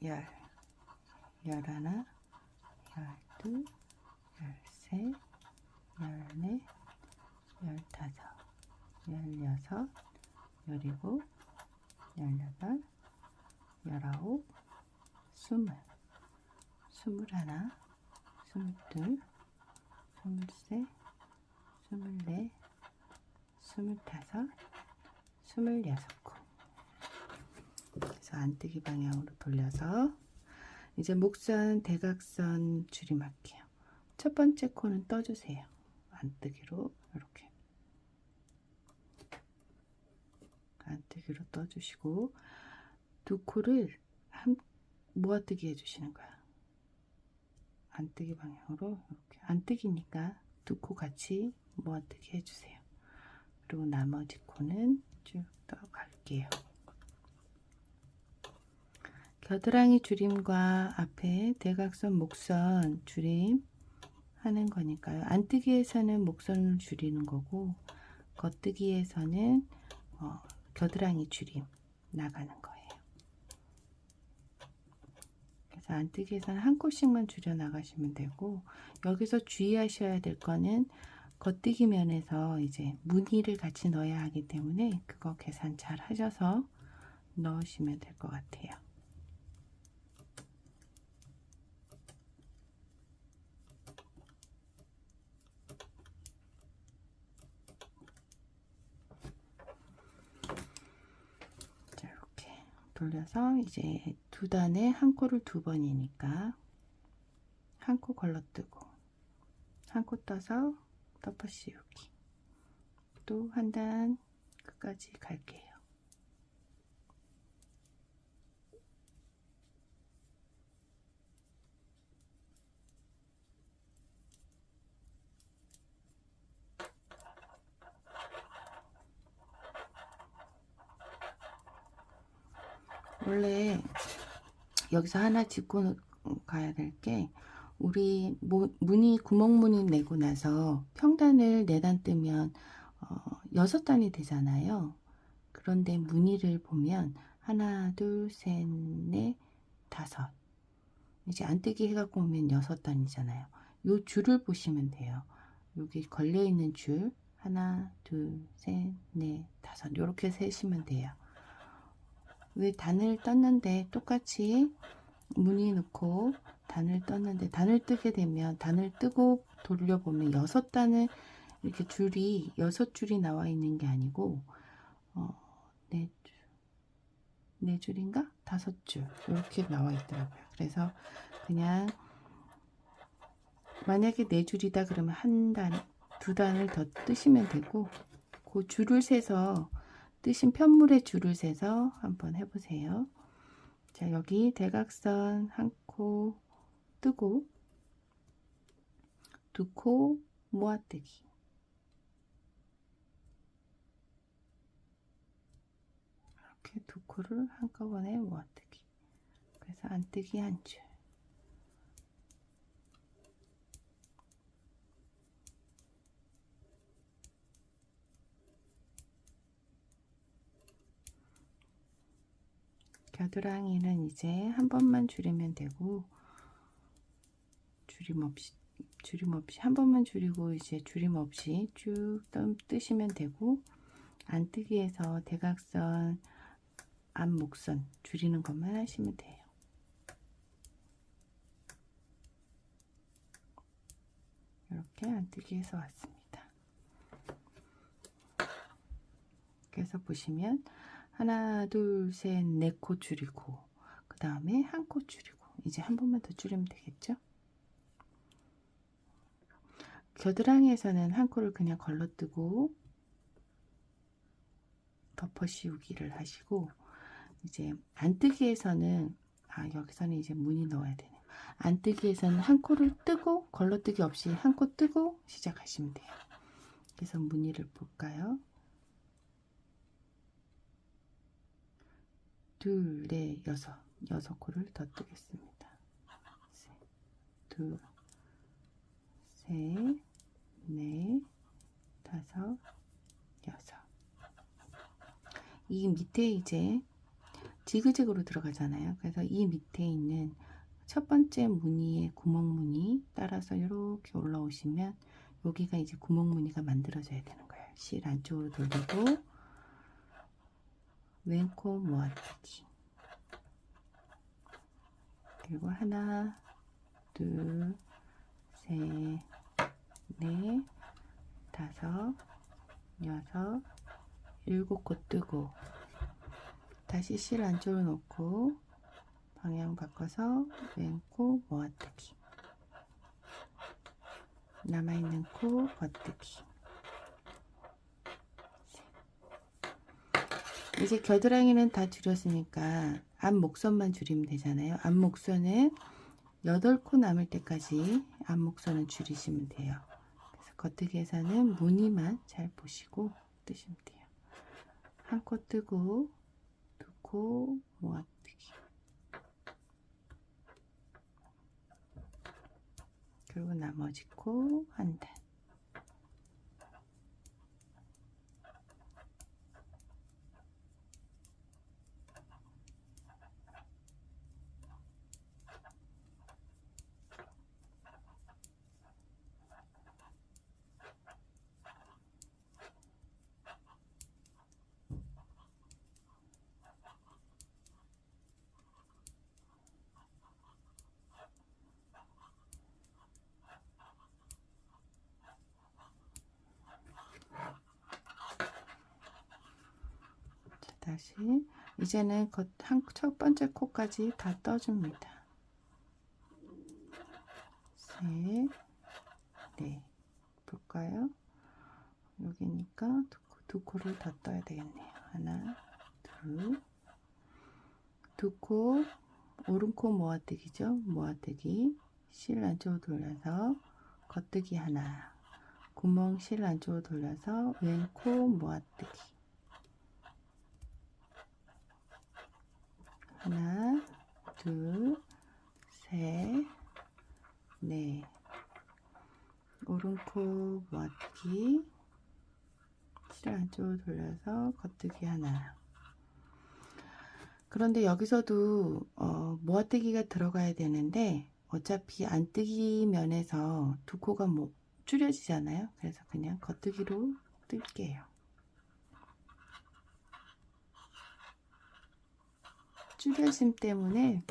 Speaker 1: 열, 열하나, 열둘, 열셋, 열넷, 열다섯, 열여섯, 열일곱, 열여덟, 열아홉, 20, 21, 22, 23, 24, 25, 26코. 그래서 안뜨기 방향으로 돌려서 이제 목선, 대각선 줄임할게요. 첫 번째 코는 떠주세요. 안뜨기로 이렇게 안뜨기로 떠주시고 2코를 모아뜨기 해주시는 거야. 안뜨기 방향으로 이렇게, 안뜨기니까 2코 같이 모아뜨기 해주세요. 그리고 나머지 코는 쭉 떠갈게요. 겨드랑이 줄임과 앞에 대각선 목선 줄임 하는 거니까요. 안뜨기에서는 목선을 줄이는 거고 겉뜨기에서는 겨드랑이 줄임 나가는 거예요. 그래서 안뜨기에서는 1코씩만 줄여 나가시면 되고, 여기서 주의하셔야 될 거는 겉뜨기 면에서 이제 무늬를 같이 넣어야 하기 때문에 그거 계산 잘 하셔서 넣으시면 될 것 같아요. 돌려서 이제 두 단에 한 코를 두 번이니까 한 코 걸러뜨고 한 코 떠서 덮어 씌우기. 또 한 단 끝까지 갈게요. 원래 여기서 하나 짚고 가야 될 게, 우리 무늬 구멍무늬 내고 나서 평단을 4단 뜨면 6단이 되잖아요. 그런데 무늬를 보면 하나 둘 셋 넷 다섯, 이제 안뜨기 해갖고 오면 6단이잖아요. 요 줄을 보시면 돼요. 여기 걸려있는 줄 하나 둘 셋 넷 다섯, 이렇게 세시면 돼요. 왜 단을 떴는데 똑같이 무늬 넣고 단을 떴는데, 단을 뜨게 되면 단을 뜨고 돌려보면 6단을 이렇게 줄이 6줄이 나와 있는 게 아니고 4줄인가? 5줄 이렇게 나와 있더라고요. 그래서 그냥 만약에 4줄이다 그러면 한 단, 2단을 더 뜨시면 되고, 그 줄을 세서 뜨신 편물의 줄을 세서 한번 해보세요. 자, 여기 대각선 한 코 뜨고 2코 모아뜨기, 이렇게 2코를 한꺼번에 모아뜨기. 그래서 안뜨기 한 줄. 겨드랑이는 이제 한 번만 줄이면 되고, 줄임 없이 한 번만 줄이고 이제 줄임 없이 쭉 뜨시면 되고, 안뜨기에서 대각선 앞목선 줄이는 것만 하시면 돼요. 이렇게 안뜨기에서 왔습니다. 그래서 보시면 하나 둘 셋 네 코 줄이고, 그 다음에 한 코 줄이고, 이제 한 번만 더 줄이면 되겠죠. 겨드랑이에서는 한 코를 그냥 걸러뜨고 덮어 씌우기를 하시고, 이제 안뜨기에서는 여기서는 이제 무늬 넣어야 되네요. 안뜨기에서는 한 코를 뜨고 걸러뜨기 없이 한 코 뜨고 시작하시면 돼요. 그래서 무늬를 볼까요? 둘, 넷, 여섯 코를 더 뜨겠습니다. 둘, 셋, 넷, 다섯, 여섯. 이 밑에 이제 지그재그로 들어가잖아요. 그래서 이 밑에 있는 첫 번째 무늬의 구멍 무늬 따라서 이렇게 올라오시면 여기가 이제 구멍 무늬가 만들어져야 되는 거예요. 실 안쪽으로 돌리고 왼코 모아뜨기, 그리고 하나 둘 셋 넷 다섯 여섯 일곱 코 뜨고 다시 실 안쪽으로 놓고 방향 바꿔서 왼코 모아뜨기, 남아있는 코 버뜨기. 이제 겨드랑이는 다 줄였으니까 앞목선만 줄이면 되잖아요. 앞목선은 8코 남을 때까지 앞목선은 줄이시면 돼요. 그래서 겉뜨기에서는 무늬만 잘 보시고 뜨시면 돼요. 한 코 뜨고 2코 모아뜨기, 그리고 나머지 코 한 단. 다시 이제는 첫 번째 코까지 다 떠줍니다. 셋, 넷. 볼까요? 여기니까 두 코를 더 떠야 되겠네요. 하나, 둘, 두 코, 오른코 모아뜨기죠. 모아뜨기, 실 안쪽으로 돌려서 겉뜨기 하나, 구멍 실 안쪽으로 돌려서 왼코 모아뜨기 하나, 둘, 셋, 넷. 오른코 모아뜨기, 실 안쪽으로 돌려서 겉뜨기 하나. 그런데 여기서도 모아뜨기가 들어가야 되는데 어차피 안뜨기 면에서 두 코가 줄여지잖아요. 그래서 그냥 겉뜨기로 뜰게요. 줄여짐 때문에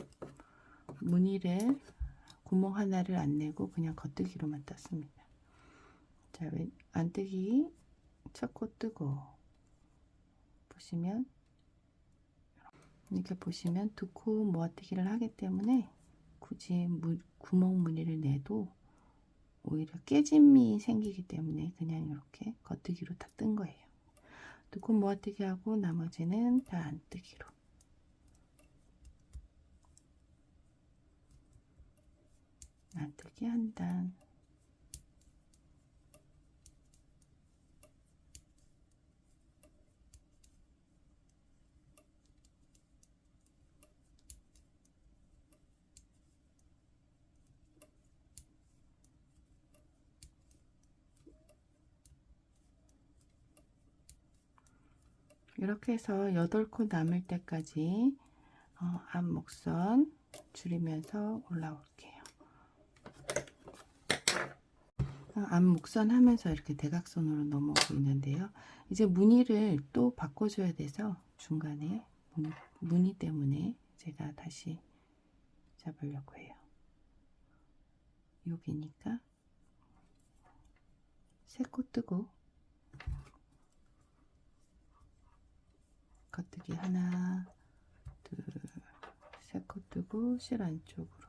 Speaker 1: 무늬를 구멍 하나를 안 내고 그냥 겉뜨기로만 떴습니다. 자, 안뜨기 첫 코 뜨고 보시면 이렇게 보시면 두 코 모아뜨기를 하기 때문에 굳이 구멍 무늬를 내도 오히려 깨짐이 생기기 때문에 그냥 이렇게 겉뜨기로 다 뜬 거예요. 두 코 모아뜨기 하고 나머지는 다 안뜨기로. 안뜨기 한 단. 이렇게 해서 8코 남을 때까지 앞목선 줄이면서 올라올게요. 앞목선 하면서 이렇게 대각선으로 넘어오고 있는데요. 이제 무늬를 또 바꿔줘야 돼서 중간에 무늬 때문에 제가 다시 잡으려고 해요. 여기니까 세 코 뜨고 겉뜨기 하나, 둘, 세 코 뜨고 실 안쪽으로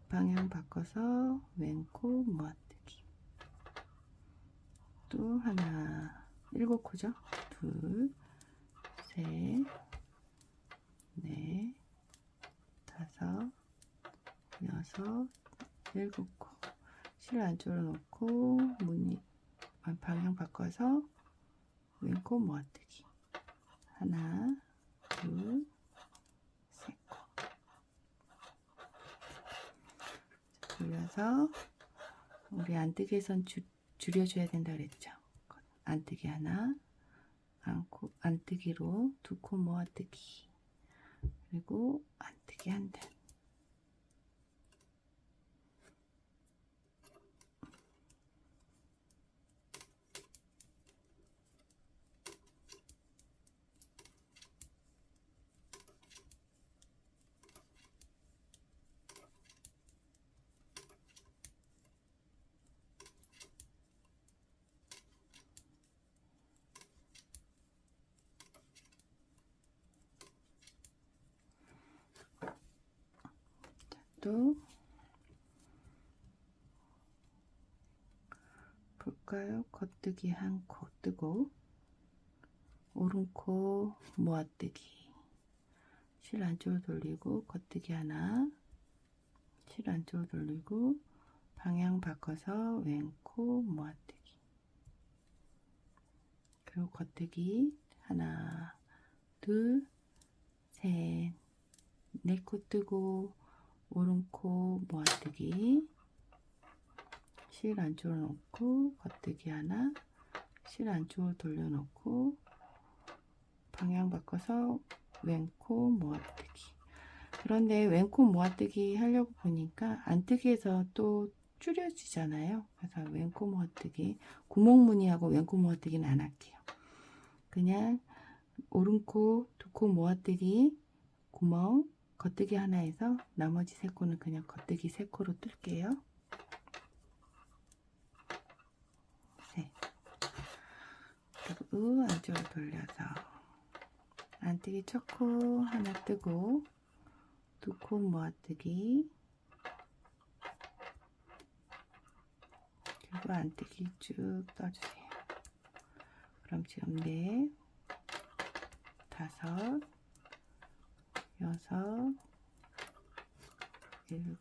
Speaker 1: 방향 바꿔서 왼코 모아뜨기 또 하나, 7코죠. 둘, 셋, 넷, 다섯, 여섯, 7코 실 안쪽으로 놓고 무늬 방향 바꿔서 왼코 모아뜨기 하나, 둘, 세 코 돌려서 우리 안뜨기선 줄여줘야 된다 그랬죠. 안뜨기 하나, 안뜨기로 두 코 모아뜨기 그리고 안뜨기 한 단. 또 볼까요? 겉뜨기 한 코 뜨고 오른코 모아뜨기 실 안쪽으로 돌리고 겉뜨기 하나 실 안쪽으로 돌리고 방향 바꿔서 왼코 모아뜨기 그리고 겉뜨기 하나 둘 셋 네 코 뜨고 오른코 모아뜨기 실 안쪽으로 놓고 겉뜨기 하나 실 안쪽으로 돌려놓고 방향 바꿔서 왼코 모아뜨기. 그런데 왼코 모아뜨기 하려고 보니까 안뜨기에서 또 줄여지잖아요. 그래서 왼코 모아뜨기 구멍 무늬하고 왼코 모아뜨기는 안 할게요. 그냥 오른코 두 코 모아뜨기 구멍 겉뜨기 하나에서 나머지 세 코는 그냥 겉뜨기 세 코로 뜰게요. 셋. 그리고 안쪽으로 돌려서 안뜨기 첫 코 하나 뜨고 두 코 모아뜨기, 그리고 안뜨기 쭉 떠주세요. 그럼 지금 4, 5, 6, 7,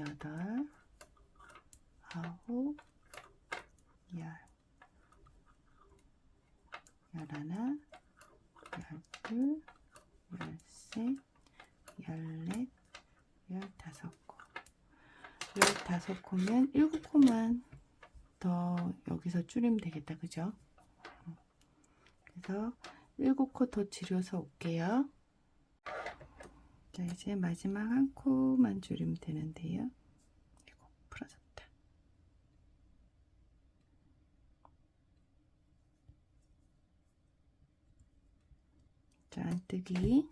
Speaker 1: 8, 9, 10, 11, 12, 13, 14, 15코. 15코면 7코만 더 여기서 줄이면 되겠다. 그죠? 그래서 7코 더 줄여서 올게요. 자, 이제 마지막 한 코만 줄이면 되는데요. 이거 풀어졌다. 자, 안뜨기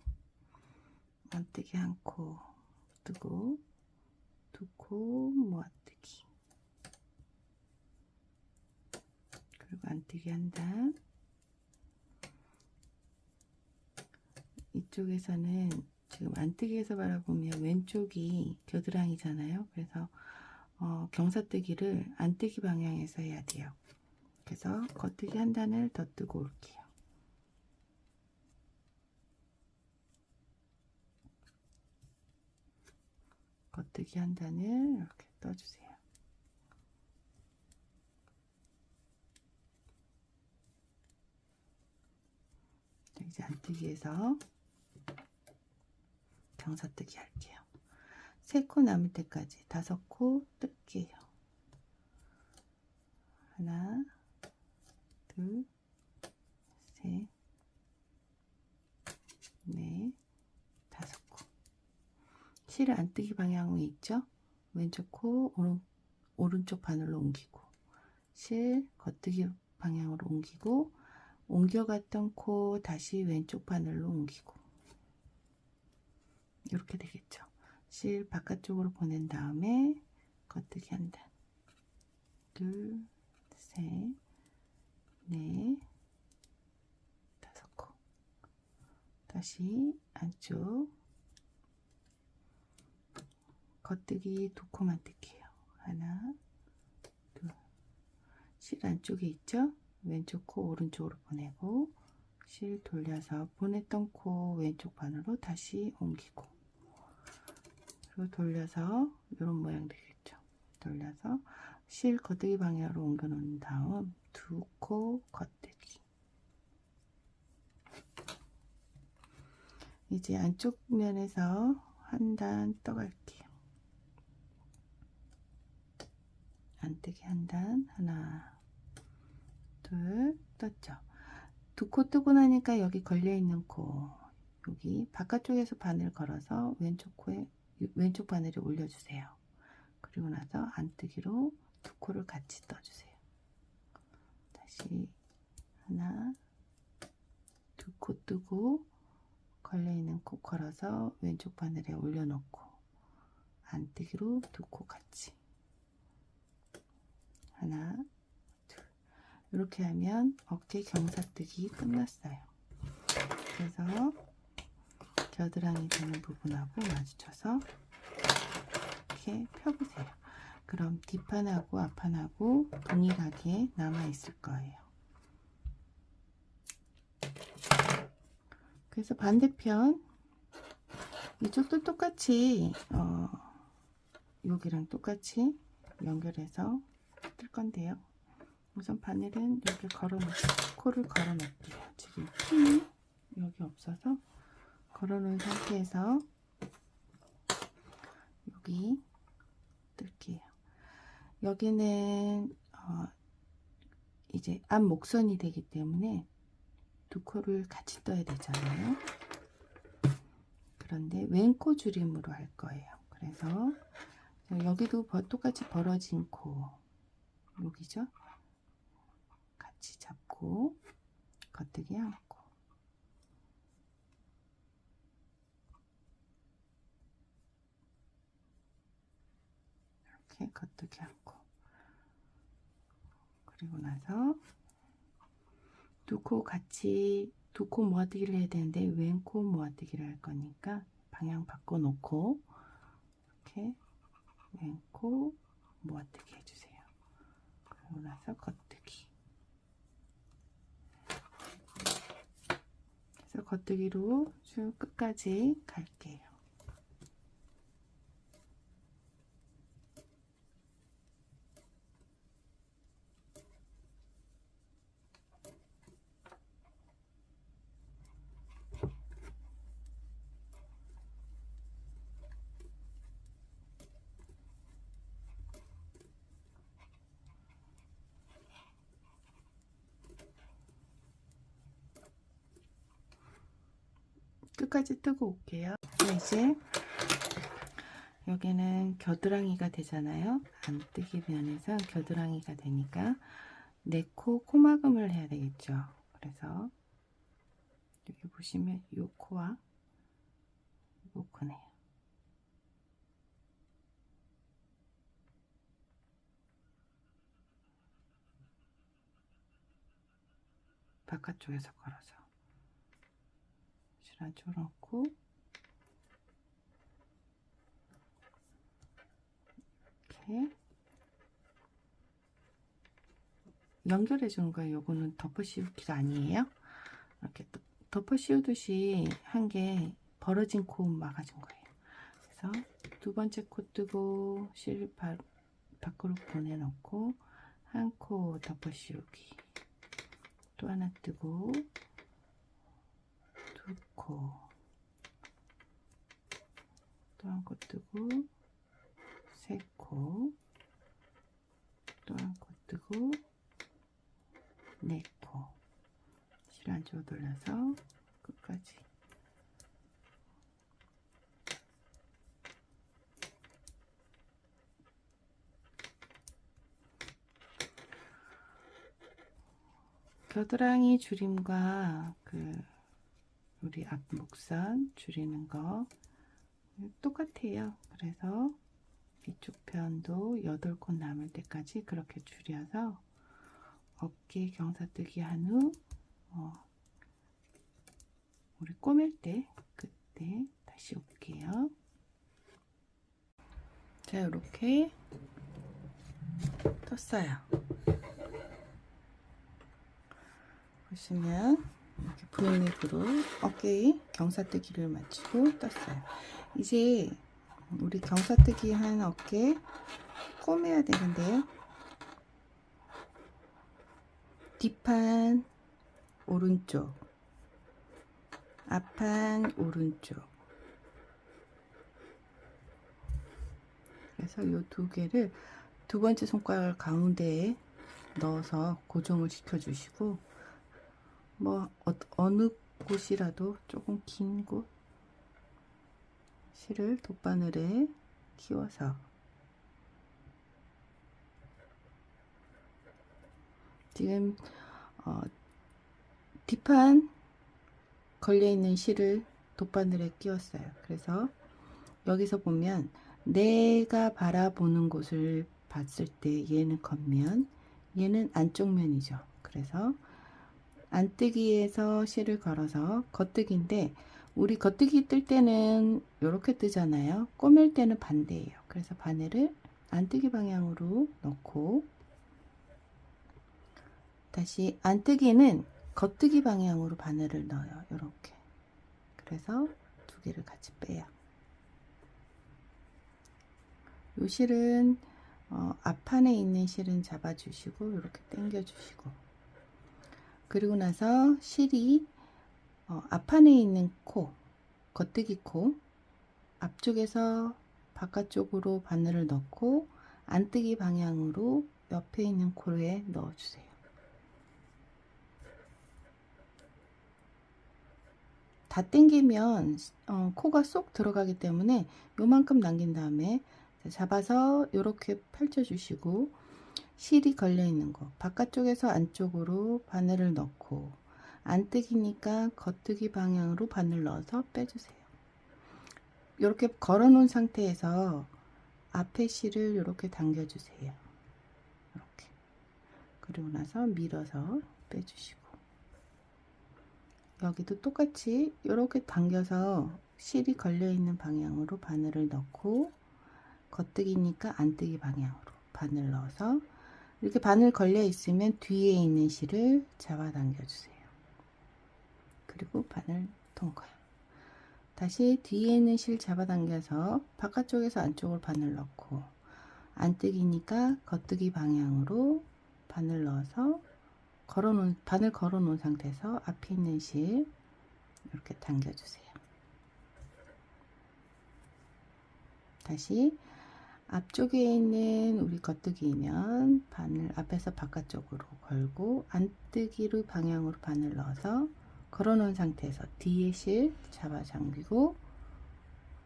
Speaker 1: 한 코 뜨고 두 코 모아뜨기, 그리고 안뜨기 한 단. 이쪽에서는 지금 안뜨기에서 바라보면 왼쪽이 겨드랑이잖아요. 그래서 경사뜨기를 안뜨기 방향에서 해야 돼요. 그래서 겉뜨기 한 단을 더 뜨고 올게요. 겉뜨기 한 단을 이렇게 떠주세요. 이제 안뜨기에서 경사뜨기 할게요. 3코 남을 때까지 5코 뜰게요. 하나, 둘, 셋, 넷, 5코. 실을 안뜨기 방향이 있죠? 왼쪽 코 오른쪽 바늘로 옮기고, 실 겉뜨기 방향으로 옮기고, 옮겨갔던 코 다시 왼쪽 바늘로 옮기고, 이렇게 되겠죠. 실 바깥쪽으로 보낸 다음에 겉뜨기 한 단, 둘, 셋, 넷, 5코. 다시 안쪽 겉뜨기 2코만 뜰게요. 하나, 둘. 실 안쪽에 있죠? 왼쪽 코 오른쪽으로 보내고, 실 돌려서 보냈던 코 왼쪽 바늘로 다시 옮기고, 그리고 돌려서 이런 모양 되겠죠. 돌려서 실 겉뜨기 방향으로 옮겨 놓은 다음 2코 겉뜨기. 이제 안쪽 면에서 한 단 떠갈게요. 안뜨기 한 단, 하나, 둘, 떴죠. 2코 뜨고 나니까 여기 걸려있는 코, 여기 바깥쪽에서 바늘 걸어서 왼쪽 바늘에 올려주세요. 그리고 나서 안뜨기로 2코를 같이 떠주세요. 다시 하나, 2코 뜨고 걸려있는 코 걸어서 왼쪽 바늘에 올려놓고 안뜨기로 2코 같이, 하나, 둘. 이렇게 하면 어깨 경사뜨기 끝났어요. 그래서 겨드랑이 되는 부분하고 마주쳐서 이렇게 펴보세요. 그럼 뒷판하고 앞판하고 동일하게 남아 있을 거예요. 그래서 반대편 이쪽도 똑같이 여기랑 똑같이 연결해서 뜰 건데요. 우선 바늘은 여기 코를 걸어 놓을게요. 지금 핀이 여기 없어서 걸어 놓은 상태에서 여기 뜰게요. 여기는 이제 앞 목선이 되기 때문에 2코를 같이 떠야 되잖아요. 그런데 왼코 줄임으로 할 거예요. 그래서 여기도 똑같이 벌어진 코, 여기죠? 같이 잡고 겉뜨기 한 코, 이렇게 겉뜨기 한 코. 그리고 나서 2코 같이 두 코 모아뜨기를 해야 되는데 왼코 모아뜨기를 할 거니까 방향 바꿔 놓고 이렇게 왼코 모아뜨기 해주세요. 그러고 나서 겉뜨기. 그래서 겉뜨기로 쭉 끝까지 갈게요. 끝까지 뜨고 올게요. 이제 여기는 겨드랑이가 되잖아요. 안 뜨기 면에서 겨드랑이가 되니까 내 코 코막음을 해야 되겠죠. 그래서 여기 보시면 요 코와 요 코네요. 바깥쪽에서 걸어서 실 안쪽으로 넣고 이렇게 연결해 주는 거예요. 요거는 덮어 씌우기가 아니에요. 이렇게 덮어 씌우듯이 한 개 벌어진 코 막아준 거예요. 그래서 두 번째 코 뜨고 실 밖으로 보내놓고 한 코 덮어 씌우기, 또 하나 뜨고 두 코, 또 한 코 뜨고 세 코, 또 한 코 뜨고 네 코, 실 안쪽으로 돌려서 끝까지. 겨드랑이 줄임과 우리 앞목선 줄이는 거 똑같아요. 그래서 이쪽 편도 8코 남을 때까지 그렇게 줄여서 어깨 경사뜨기 한 후 우리 꼬맬 때 그때 다시 올게요. 자, 이렇게 떴어요. 보시면 이렇게 V넥으로 어깨에 경사뜨기를 맞추고 떴어요. 이제 우리 경사뜨기 한 어깨 꼬매야 되는데요. 뒷판 오른쪽, 앞판 오른쪽. 그래서 이 두 개를 두 번째 손가락 가운데에 넣어서 고정을 시켜 주시고, 뭐 어느 곳이라도 조금 긴 곳 실을 돗바늘에 끼워서 지금 뒷판 걸려있는 실을 돗바늘에 끼웠어요. 그래서 여기서 보면 내가 바라보는 곳을 봤을 때 얘는 겉면, 얘는 안쪽 면이죠. 그래서 안뜨기에서 실을 걸어서 겉뜨기인데, 우리 겉뜨기 뜰 때는 이렇게 뜨잖아요. 꼬맬 때는 반대예요. 그래서 바늘을 안뜨기 방향으로 넣고, 다시 안뜨기는 겉뜨기 방향으로 바늘을 넣어요. 이렇게. 그래서 두 개를 같이 빼요. 요 실은 앞판에 있는 실은 잡아주시고 이렇게 당겨 주시고, 그리고 나서 실이 앞판에 있는 코, 겉뜨기 코 앞쪽에서 바깥쪽으로 바늘을 넣고 안뜨기 방향으로 옆에 있는 코에 넣어주세요. 다 당기면 코가 쏙 들어가기 때문에 요만큼 남긴 다음에 잡아서 이렇게 펼쳐 주시고, 실이 걸려 있는 거 바깥쪽에서 안쪽으로 바늘을 넣고 안뜨기니까 겉뜨기 방향으로 바늘 넣어서 빼주세요. 이렇게 걸어 놓은 상태에서 앞에 실을 이렇게 당겨 주세요. 이렇게. 그리고 나서 밀어서 빼주시고, 여기도 똑같이 이렇게 당겨서 실이 걸려있는 방향으로 바늘을 넣고, 겉뜨기니까 안뜨기 방향으로 바늘 넣어서, 이렇게 바늘 걸려 있으면 뒤에 있는 실을 잡아당겨 주세요. 그리고 바늘 통과. 다시 뒤에 있는 실 잡아당겨서 바깥쪽에서 안쪽으로 바늘 넣고, 안뜨기니까 겉뜨기 방향으로 바늘 넣어서 바늘 걸어 놓은 상태에서 앞에 있는 실 이렇게 당겨 주세요. 다시 앞쪽에 있는 우리 겉뜨기면 바늘 앞에서 바깥쪽으로 걸고, 안뜨기로 방향으로 바늘 넣어서 걸어 놓은 상태에서 뒤에 실 잡아 당기고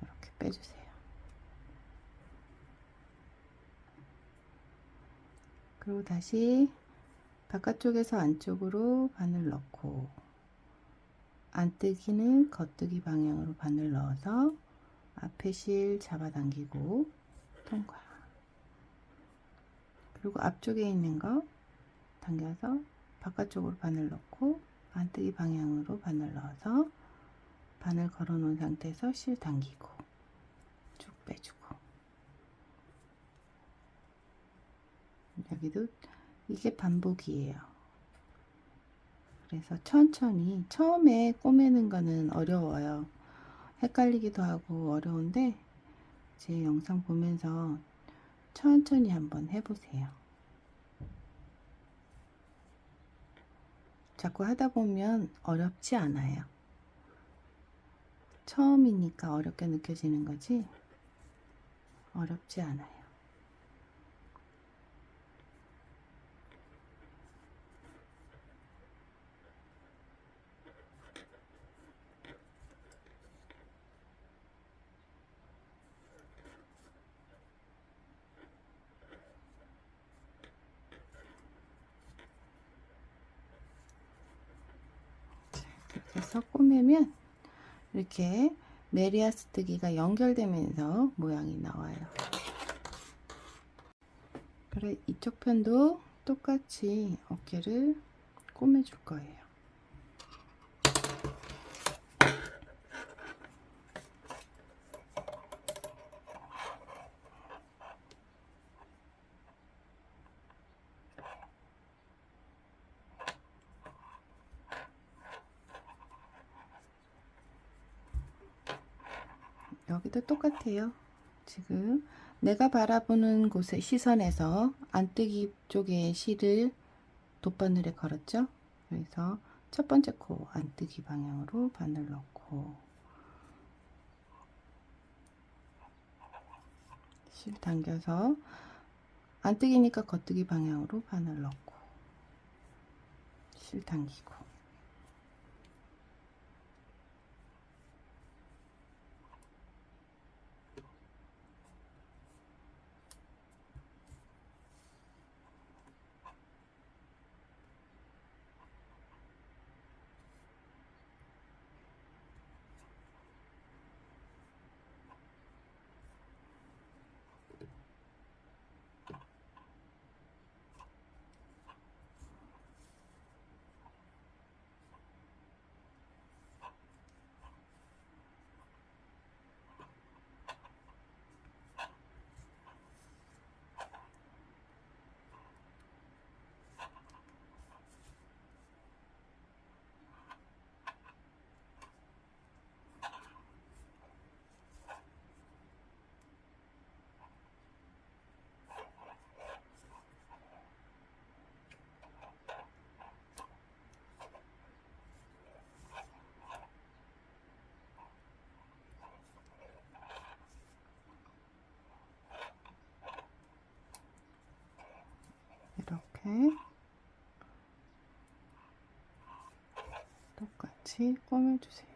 Speaker 1: 이렇게 빼주세요. 그리고 다시 바깥쪽에서 안쪽으로 바늘 넣고, 안뜨기는 겉뜨기 방향으로 바늘 넣어서 앞에 실 잡아당기고 통과. 그리고 앞쪽에 있는 거 당겨서 바깥쪽으로 바늘 넣고, 안뜨기 방향으로 바늘 넣어서 바늘 걸어 놓은 상태에서 실 당기고 쭉 빼주고. 여기도 이게 반복이에요. 그래서 천천히, 처음에 꼬매는 거는 어려워요. 헷갈리기도 하고 어려운데, 제 영상 보면서 천천히 한번 해보세요. 자꾸 하다 보면 어렵지 않아요. 처음이니까 어렵게 느껴지는 거지 어렵지 않아요. 이렇게 해서 꼬매면 이렇게 메리아스뜨기가 연결되면서 모양이 나와요. 그래, 이쪽 편도 똑같이 어깨를 꼬매줄 거예요. 여기도 똑같아요. 지금 내가 바라보는 곳의 시선에서 안뜨기 쪽에 실을 돗바늘에 걸었죠. 그래서 첫 번째 코 안뜨기 방향으로 바늘 넣고, 실 당겨서 안뜨기니까 겉뜨기 방향으로 바늘 넣고 실 당기고. 이렇게 똑같이 꼬매주세요.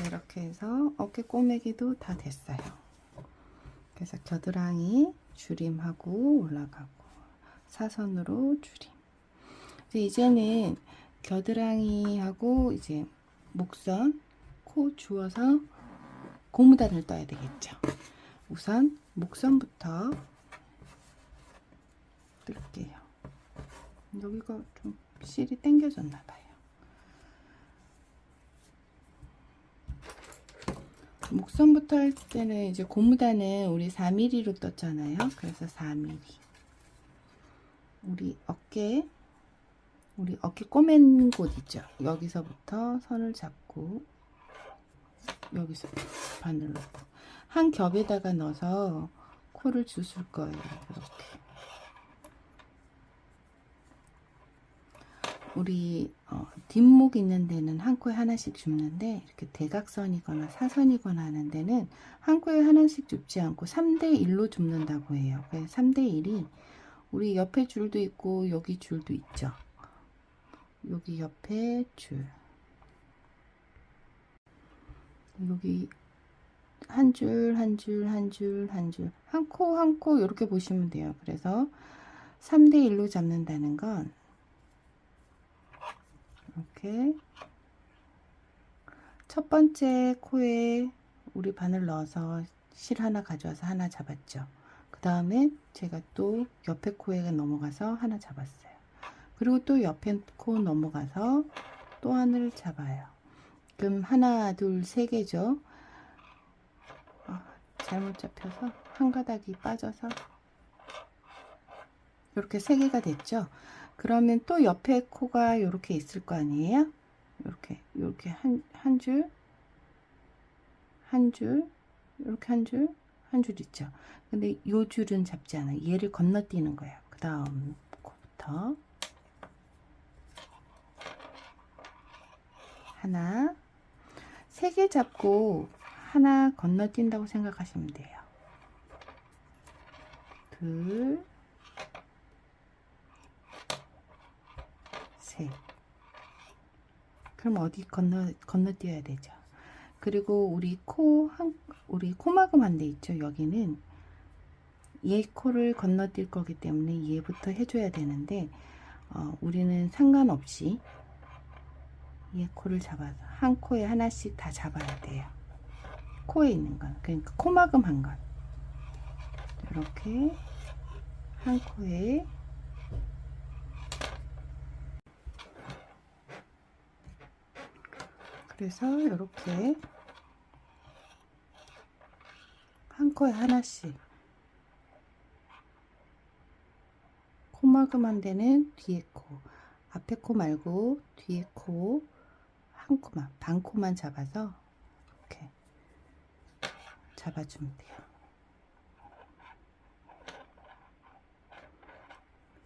Speaker 1: 이렇게 해서 어깨 꼬매기도 다 됐어요. 그래서 겨드랑이 줄임하고 올라가고, 사선으로 줄임. 이제는 겨드랑이하고 이제 목선, 코 주워서 고무단을 떠야 되겠죠. 우선 목선부터 뜰게요. 여기가 좀 실이 당겨졌나 봐요. 목선부터 할 때는 이제 고무단은 우리 4mm로 떴잖아요. 그래서 4mm. 우리 어깨 꼬맨 곳 있죠. 여기서부터 선을 잡고 여기서 바늘 넣고 한 겹에다가 넣어서 코를 주술 거예요. 이렇게. 우리 뒷목 있는 데는 한 코에 하나씩 줍는데 이렇게 대각선이거나 사선이거나 하는 데는 한 코에 하나씩 줍지 않고 3대1로 줍는다고 해요. 그래서 3대1이 우리 옆에 줄도 있고 여기 줄도 있죠. 여기 옆에 줄, 여기 한 줄, 한 줄, 한 줄, 한 줄, 한 코, 한 코 이렇게 보시면 돼요. 그래서 3대1로 잡는다는 건 이렇게 첫 번째 코에 우리 바늘 넣어서 실 하나 가져와서 하나 잡았죠. 그 다음에 제가 또 옆에 코에 넘어가서 하나 잡았어요. 그리고 또 옆에 코 넘어가서 또 하나를 잡아요. 그럼 하나, 둘, 세 개죠. 잘못 잡혀서 한 가닥이 빠져서 이렇게 세 개가 됐죠. 그러면 또 옆에 코가 이렇게 있을 거 아니에요. 이렇게 한 줄, 한 줄, 이렇게 한 줄, 한 줄 있죠. 근데 요 줄은 잡지 않아요. 얘를 건너뛰는 거예요. 그 다음 코부터 하나, 세 개 잡고 하나 건너뛴다고 생각하시면 돼요. 둘, 셋. 그럼 어디 건너뛰어야 되죠. 그리고 우리 코막음 한 데 있죠. 여기는 얘 코를 건너뛸 거기 때문에 얘부터 해줘야 되는데 우리는 상관없이 얘 코를 잡아서 한 코에 하나씩 다 잡아야 돼요. 코에 있는 건, 그러니까 코막음 한 건 이렇게 한 코에 그래서 이렇게 한 코에 하나씩 코막음 한 데는 뒤에 코, 앞에 코 말고 뒤에 코 한 코만, 반 코만 잡아서 이렇게 잡아주면 돼요.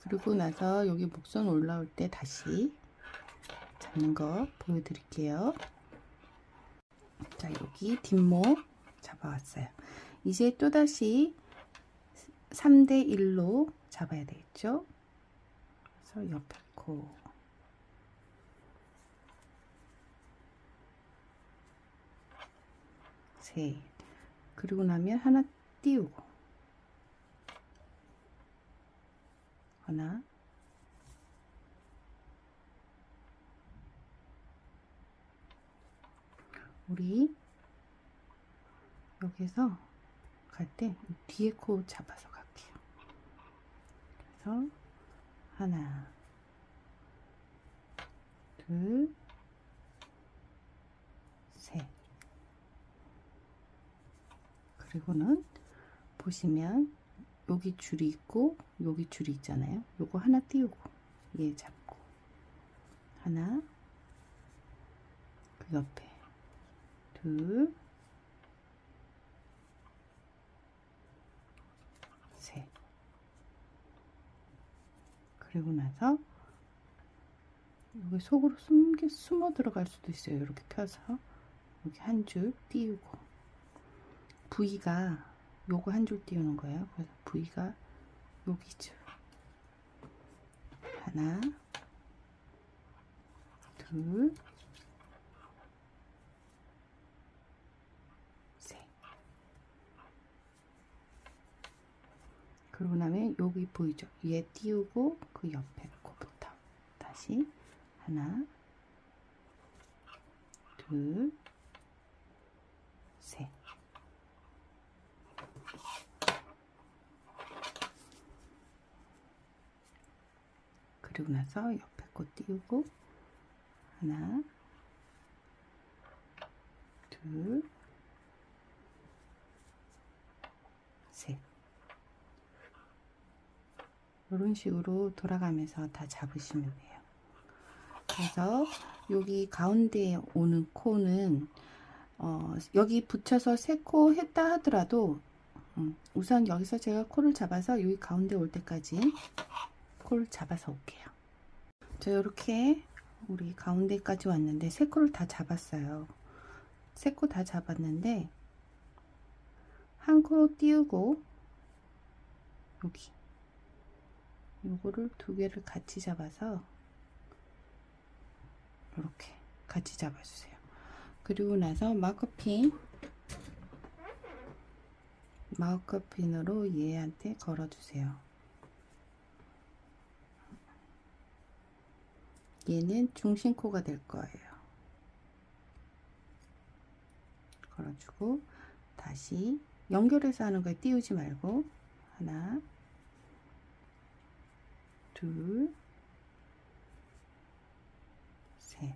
Speaker 1: 그리고 나서 여기 목선 올라올 때 다시 잡는 거 보여드릴게요. 자, 여기 뒷목 잡아왔어요. 이제 또다시 3대1로 잡아야 되겠죠. 그래서 옆에 코, 셋, 그리고 나면 하나 띄우고 하나, 우리 여기서 갈 때 뒤에 코 잡아서 갈게요. 그래서 하나, 둘, 셋. 그리고는 보시면 여기 줄이 있고 여기 줄이 있잖아요. 요거 하나 띄우고 얘 잡고 하나, 그 옆에 둘, 셋. 그리고 나서 여기 속으로 숨어 들어갈 수도 있어요. 이렇게 펴서 여기 한 줄 띄우고 V가 요거 한 줄 띄우는 거예요. 그래서 V가 여기죠. 하나, 둘, 셋. 그러고 나면 여기 보이죠? 얘 띄우고 그 옆에 코부터 다시 하나, 둘, 셋. 그리고 나서 옆에 코 띄우고 하나, 둘, 셋. 이런 식으로 돌아가면서 다 잡으시면 돼요. 그래서 여기 가운데에 오는 코는 여기 붙여서 세 코 했다 하더라도 우선 여기서 제가 코를 잡아서 여기 가운데 올 때까지 코를 잡아서 올게요. 자, 이렇게 우리 가운데까지 왔는데 세 코를 다 잡았어요. 세 코 다 잡았는데 한 코 띄우고 여기 요거를 두 개를 같이 잡아서 이렇게 같이 잡아주세요. 그리고 나서 마커핀으로 얘한테 걸어주세요. 얘는 중심코가 될 거예요. 걸어주고 다시 연결해서 하는 거에 띄우지 말고 하나, 둘, 셋.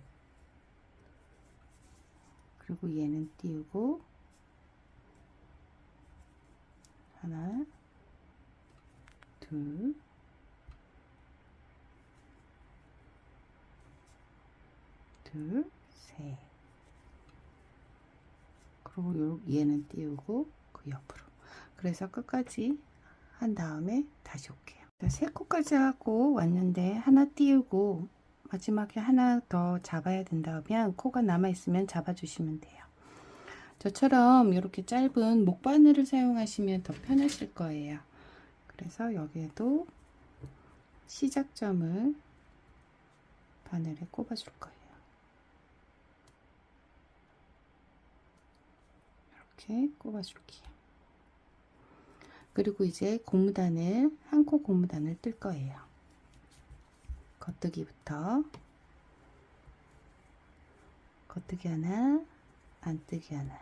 Speaker 1: 그리고 얘는 띄우고 하나, 둘, 셋. 그리고 얘는 띄우고 그 옆으로. 그래서 끝까지 한 다음에 다시 올게요. 세 코까지 하고 왔는데 하나 띄우고 마지막에 하나 더 잡아야 된다면 코가 남아 있으면 잡아 주시면 돼요. 저처럼 이렇게 짧은 목바늘을 사용하시면 더 편하실 거예요. 그래서 여기에도 시작점을 바늘에 꼽아 줄 거예요. 이렇게 꼽아 줄게요. 그리고 이제 고무단을 한 코 고무단을 뜰 거예요. 겉뜨기부터 겉뜨기 하나, 안뜨기 하나,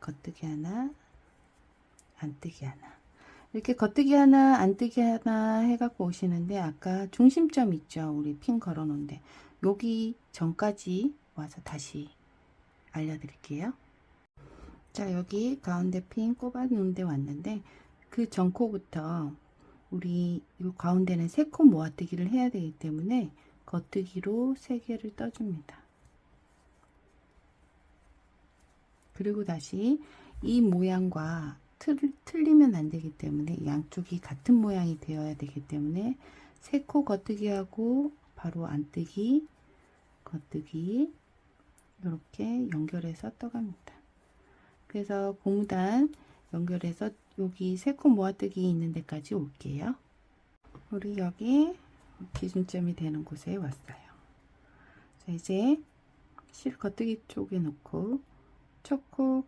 Speaker 1: 겉뜨기 하나, 안뜨기 하나. 이렇게 겉뜨기 하나, 안뜨기 하나 해갖고 오시는데 아까 중심점 있죠? 우리 핀 걸어 놓은데 여기 전까지 와서 다시 알려드릴게요. 자, 여기 가운데 핀 꼽아 놓은 데 왔는데 그 전코부터 우리 이 가운데는 세 코 모아뜨기를 해야 되기 때문에 겉뜨기로 3개를 떠줍니다. 그리고 다시 이 모양과 틀리면 안 되기 때문에 양쪽이 같은 모양이 되어야 되기 때문에 세 코 겉뜨기 하고 바로 안뜨기, 겉뜨기 이렇게 연결해서 떠갑니다. 그래서 고무단 연결해서 여기 세 코 모아뜨기 있는 데까지 올게요. 우리 여기 기준점이 되는 곳에 왔어요. 자, 이제 실 겉뜨기 쪽에 놓고 첫 코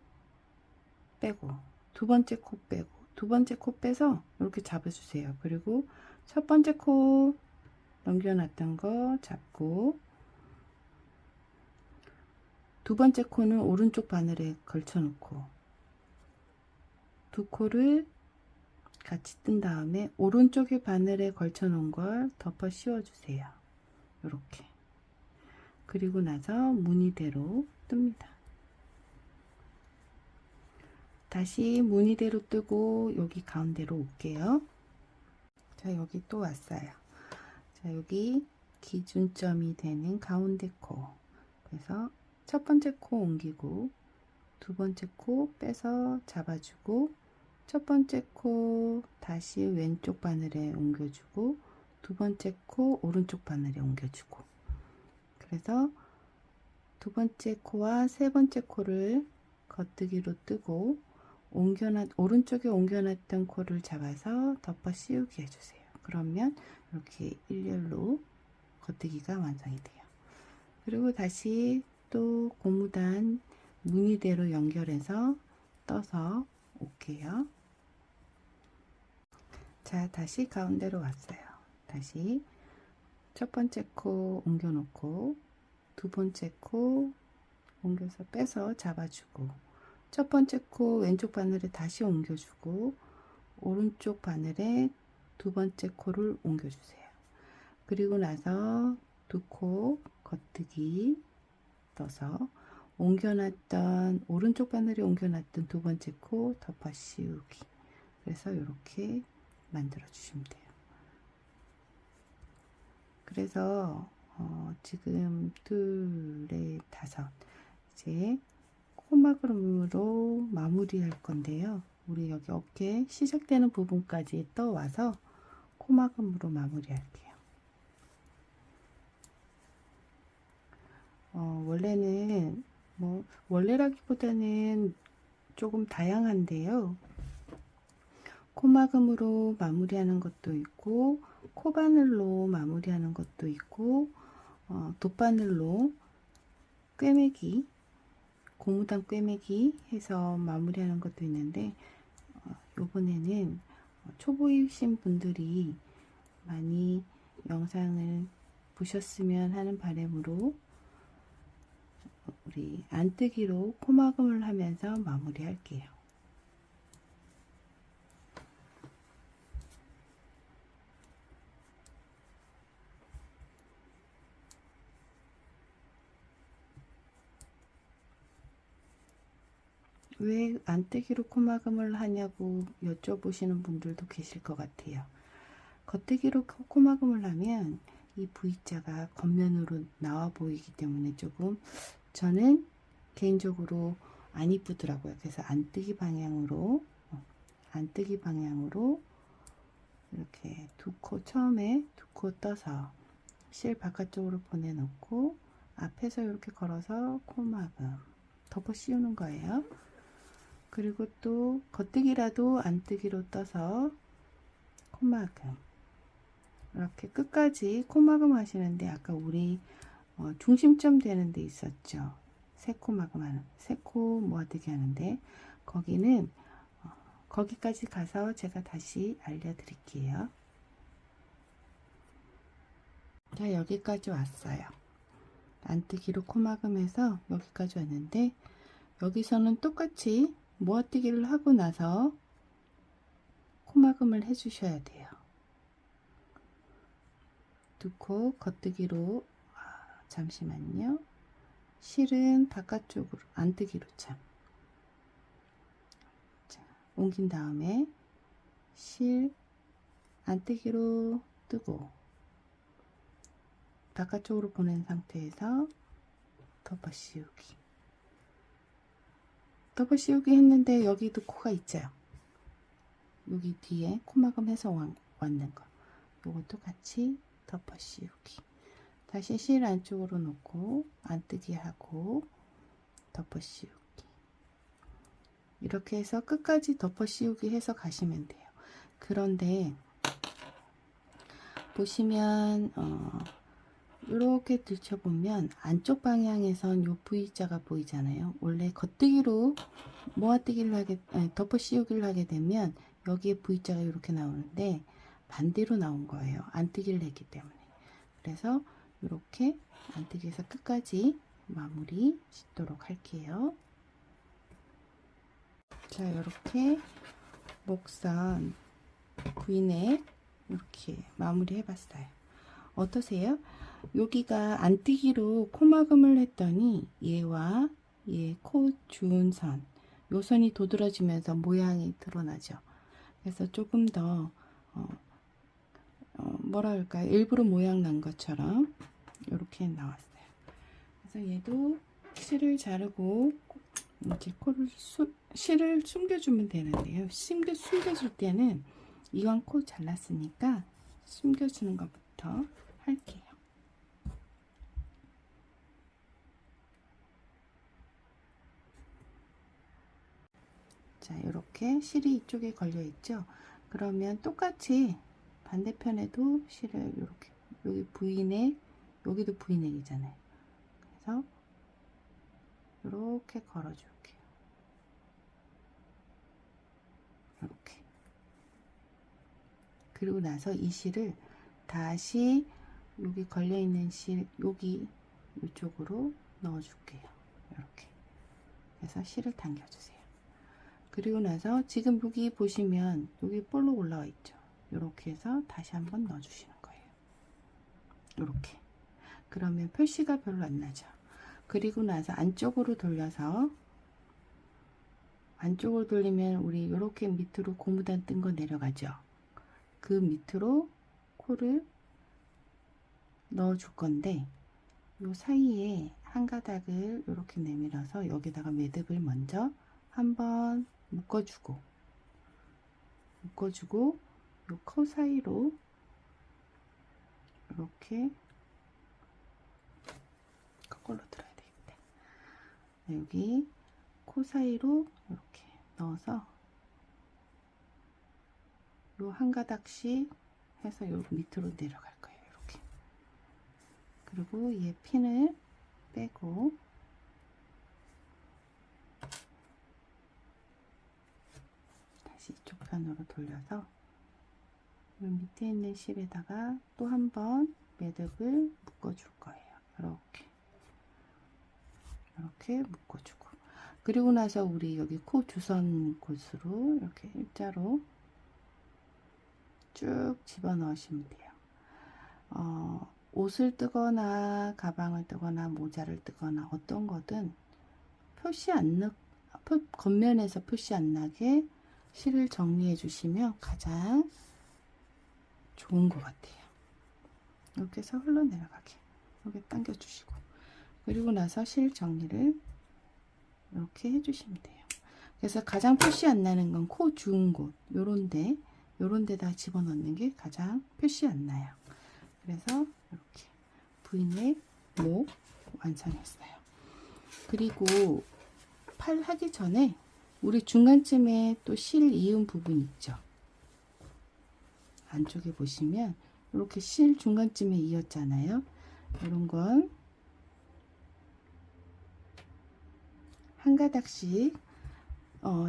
Speaker 1: 빼고 두 번째 코 빼고 두 번째 코 빼서 이렇게 잡아주세요. 그리고 첫 번째 코 넘겨놨던 거 잡고 두 번째 코는 오른쪽 바늘에 걸쳐 놓고 두 코를 같이 뜬 다음에 오른쪽에 바늘에 걸쳐 놓은 걸 덮어 씌워 주세요. 이렇게. 그리고 나서 무늬대로 뜹니다. 다시 무늬대로 뜨고 여기 가운데로 올게요. 자, 여기 또 왔어요. 자, 여기 기준점이 되는 가운데 코. 그래서 첫 번째 코 옮기고 두 번째 코 빼서 잡아주고 첫 번째 코 다시 왼쪽 바늘에 옮겨주고 두 번째 코 오른쪽 바늘에 옮겨주고 그래서 두 번째 코와 세 번째 코를 겉뜨기로 뜨고 오른쪽에 옮겨놨던 코를 잡아서 덮어 씌우게 해주세요. 그러면 이렇게 일렬로 겉뜨기가 완성이 돼요. 그리고 다시 또 고무단 무늬대로 연결해서 떠서 올게요. 자, 다시 가운데로 왔어요. 다시 첫 번째 코 옮겨 놓고 두 번째 코 옮겨서 빼서 잡아주고 첫 번째 코 왼쪽 바늘에 다시 옮겨주고 오른쪽 바늘에 두 번째 코를 옮겨주세요. 그리고 나서 두 코 겉뜨기 떠서 옮겨놨던 오른쪽 바늘에 옮겨놨던 두 번째 코 덮어 씌우기. 그래서 이렇게 만들어 주시면 돼요. 그래서 지금 둘, 넷, 다섯 이제 코막음으로 마무리할 건데요. 우리 여기 어깨 시작되는 부분까지 떠와서 코막음으로 마무리할게요. 원래는 원래라기보다는 조금 다양한데요. 코막음으로 마무리하는 것도 있고 코바늘로 마무리하는 것도 있고 돗바늘로 꿰매기 고무단 꿰매기 해서 마무리하는 것도 있는데 요번에는 초보이신 분들이 많이 영상을 보셨으면 하는 바람으로 우리 안뜨기로 코막음을 하면서 마무리 할게요. 왜 안뜨기로 코막음을 하냐고 여쭤보시는 분들도 계실 것 같아요. 겉뜨기로 코막음을 하면 이 V자가 겉면으로 나와 보이기 때문에 조금 저는 개인적으로 안 이쁘더라고요. 그래서 안뜨기 방향으로 이렇게 처음에 두 코 떠서 실 바깥쪽으로 보내놓고 앞에서 이렇게 걸어서 코막음 덮어 씌우는 거예요. 그리고 또 겉뜨기라도 안뜨기로 떠서 코막음 이렇게 끝까지 코막음 하시는데 아까 우리 중심점 되는 데 있었죠. 세코 모아뜨기 하는데 거기는 거기까지 가서 제가 다시 알려드릴게요. 자, 여기까지 왔어요. 안뜨기로 코막음해서 여기까지 왔는데 여기서는 똑같이 모아뜨기를 하고 나서 코막음을 해 주셔야 돼요. 두 코 겉뜨기로 잠시만요. 실은 바깥쪽으로 안뜨기로 자, 옮긴 다음에 실 안뜨기로 뜨고 바깥쪽으로 보낸 상태에서 덮어 씌우기 했는데 여기도 코가 있죠. 여기 뒤에 코막음 해서 왔는 거 요것도 같이 덮어 씌우기 다시 실 안쪽으로 놓고 안뜨기 하고 덮어 씌우기 이렇게 해서 끝까지 덮어 씌우기 해서 가시면 돼요. 그런데 보시면 이렇게 들춰보면 안쪽 방향에선 요 V자가 보이잖아요. 원래 겉뜨기로 모아뜨기를 덮어 씌우기를 하게 되면 여기에 V자가 이렇게 나오는데 반대로 나온 거예요. 안뜨기를 했기 때문에. 그래서 이렇게 안뜨기에서 끝까지 마무리 짓도록 할게요. 자, 이렇게 목선 V넥 이렇게 마무리 해봤어요. 어떠세요? 여기가 안뜨기로 코막음을 했더니 얘와 얘 코 주운선 요 선이 도드라지면서 모양이 드러나죠. 그래서 조금 더 뭐라 할까요? 일부러 모양 난 것처럼 이렇게 나왔어요. 그래서 얘도 실을 자르고 이제 실을 숨겨주면 되는데요. 숨겨줄 때는 이왕 코 잘랐으니까 숨겨주는 것부터 할게요. 자, 이렇게 실이 이쪽에 걸려 있죠. 그러면 똑같이 반대편에도 실을 이렇게 여기 V넥 여기도 V넥이잖아요. 그래서 이렇게 걸어줄게요. 이렇게. 그리고 나서 이 실을 다시 여기 걸려 있는 실 여기 이쪽으로 넣어줄게요. 이렇게. 그래서 실을 당겨주세요. 그리고 나서 지금 여기 보시면 여기 볼록 올라와 있죠. 이렇게 해서 다시 한번 넣어주시는 거예요. 이렇게. 그러면 표시가 별로 안 나죠. 그리고 나서 안쪽으로 돌려서, 안쪽으로 돌리면 우리 이렇게 밑으로 고무단 뜬 거 내려가죠. 그 밑으로 코를 넣어 줄 건데, 요 사이에 한 가닥을 이렇게 내밀어서 여기다가 매듭을 먼저 한번 묶어주고 요 코 사이로 이렇게 거꾸로 들어야 되겠다. 여기 코 사이로 이렇게 넣어서 요 한 가닥씩 해서 요 밑으로 내려갈 거예요. 이렇게. 그리고 얘 핀을 빼고 다시 이쪽 편으로 돌려서 요 밑에 있는 실에다가 또 한 번 매듭을 묶어 줄 거예요. 이렇게 묶어주고, 그리고 나서 우리 여기 코 주선 곳으로 이렇게 일자로 쭉 집어 넣으시면 돼요. 옷을 뜨거나 가방을 뜨거나 모자를 뜨거나 어떤 거든 겉면에서 표시 안 나게 실을 정리해 주시면 가장 좋은 것 같아요. 이렇게 해서 흘러내려가게 이렇게 당겨 주시고, 그리고 나서 실 정리를 이렇게 해주시면 돼요. 그래서 가장 표시 안 나는 건 코 주은 곳, 요런 데다 집어넣는 게 가장 표시 안 나요. 그래서 이렇게 V넥 목 완성했어요. 그리고 팔 하기 전에 우리 중간쯤에 또 실 이은 부분 있죠. 안쪽에 보시면 이렇게 실 중간쯤에 이었잖아요. 이런 건 한 가닥씩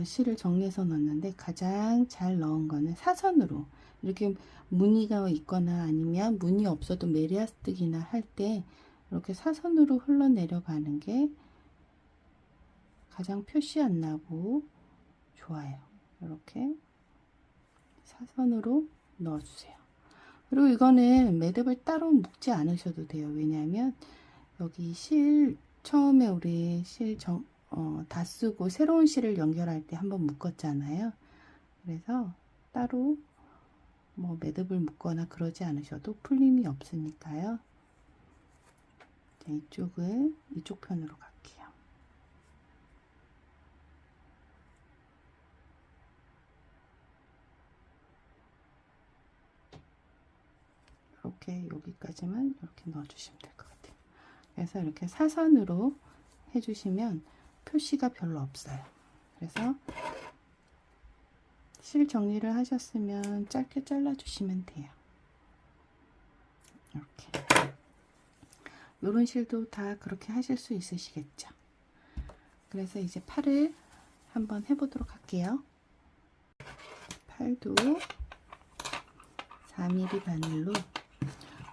Speaker 1: 실을 정리해서 넣었는데, 가장 잘 넣은 거는 사선으로 이렇게 무늬가 있거나 아니면 무늬 없어도 메리아스틱이나 할 때 이렇게 사선으로 흘러내려가는 게 가장 표시 안 나고 좋아요. 이렇게 사선으로 넣어주세요. 그리고 이거는 매듭을 따로 묶지 않으셔도 돼요. 왜냐하면 여기 실 처음에 우리 다 쓰고 새로운 실을 연결할 때 한번 묶었잖아요. 그래서 따로 뭐 매듭을 묶거나 그러지 않으셔도 풀림이 없으니까요. 자, 이쪽 편으로 갈게요. 이렇게 여기까지만 이렇게 넣어주시면 될 것 같아요. 그래서 이렇게 사선으로 해주시면 표시가 별로 없어요. 그래서 실 정리를 하셨으면 짧게 잘라 주시면 돼요. 이렇게 요런 실도 다 그렇게 하실 수 있으시겠죠. 그래서 이제 팔을 한번 해보도록 할게요. 팔도 4mm 바늘로,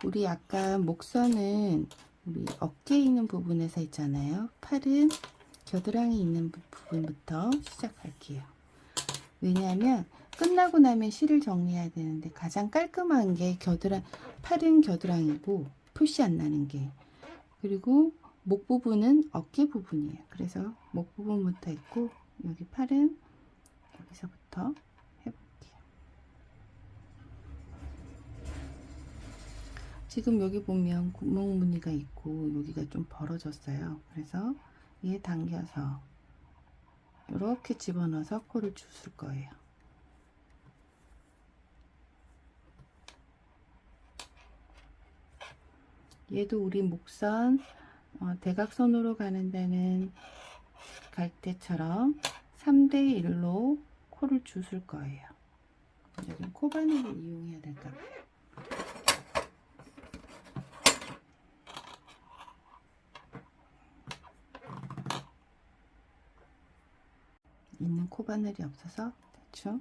Speaker 1: 우리 아까 목선은 우리 어깨에 있는 부분에서 있잖아요. 팔은 겨드랑이 있는 부분부터 시작할게요. 왜냐하면 끝나고 나면 실을 정리해야 되는데 가장 깔끔한 게 팔은 겨드랑이고 표시 안 나는 게, 그리고 목 부분은 어깨 부분이에요. 그래서 목 부분부터 있고, 여기 팔은 여기서부터 해볼게요. 지금 여기 보면 구멍 무늬가 있고 여기가 좀 벌어졌어요. 그래서 얘 당겨서 이렇게 집어넣어서 코를 주술 거예요. 얘도 우리 목선 대각선으로 가는 데는 갈 때처럼 3대1로 코를 주술 거예요. 여기 코바늘을 이용해야 될까 봐요. 있는 코바늘이 없어서 대충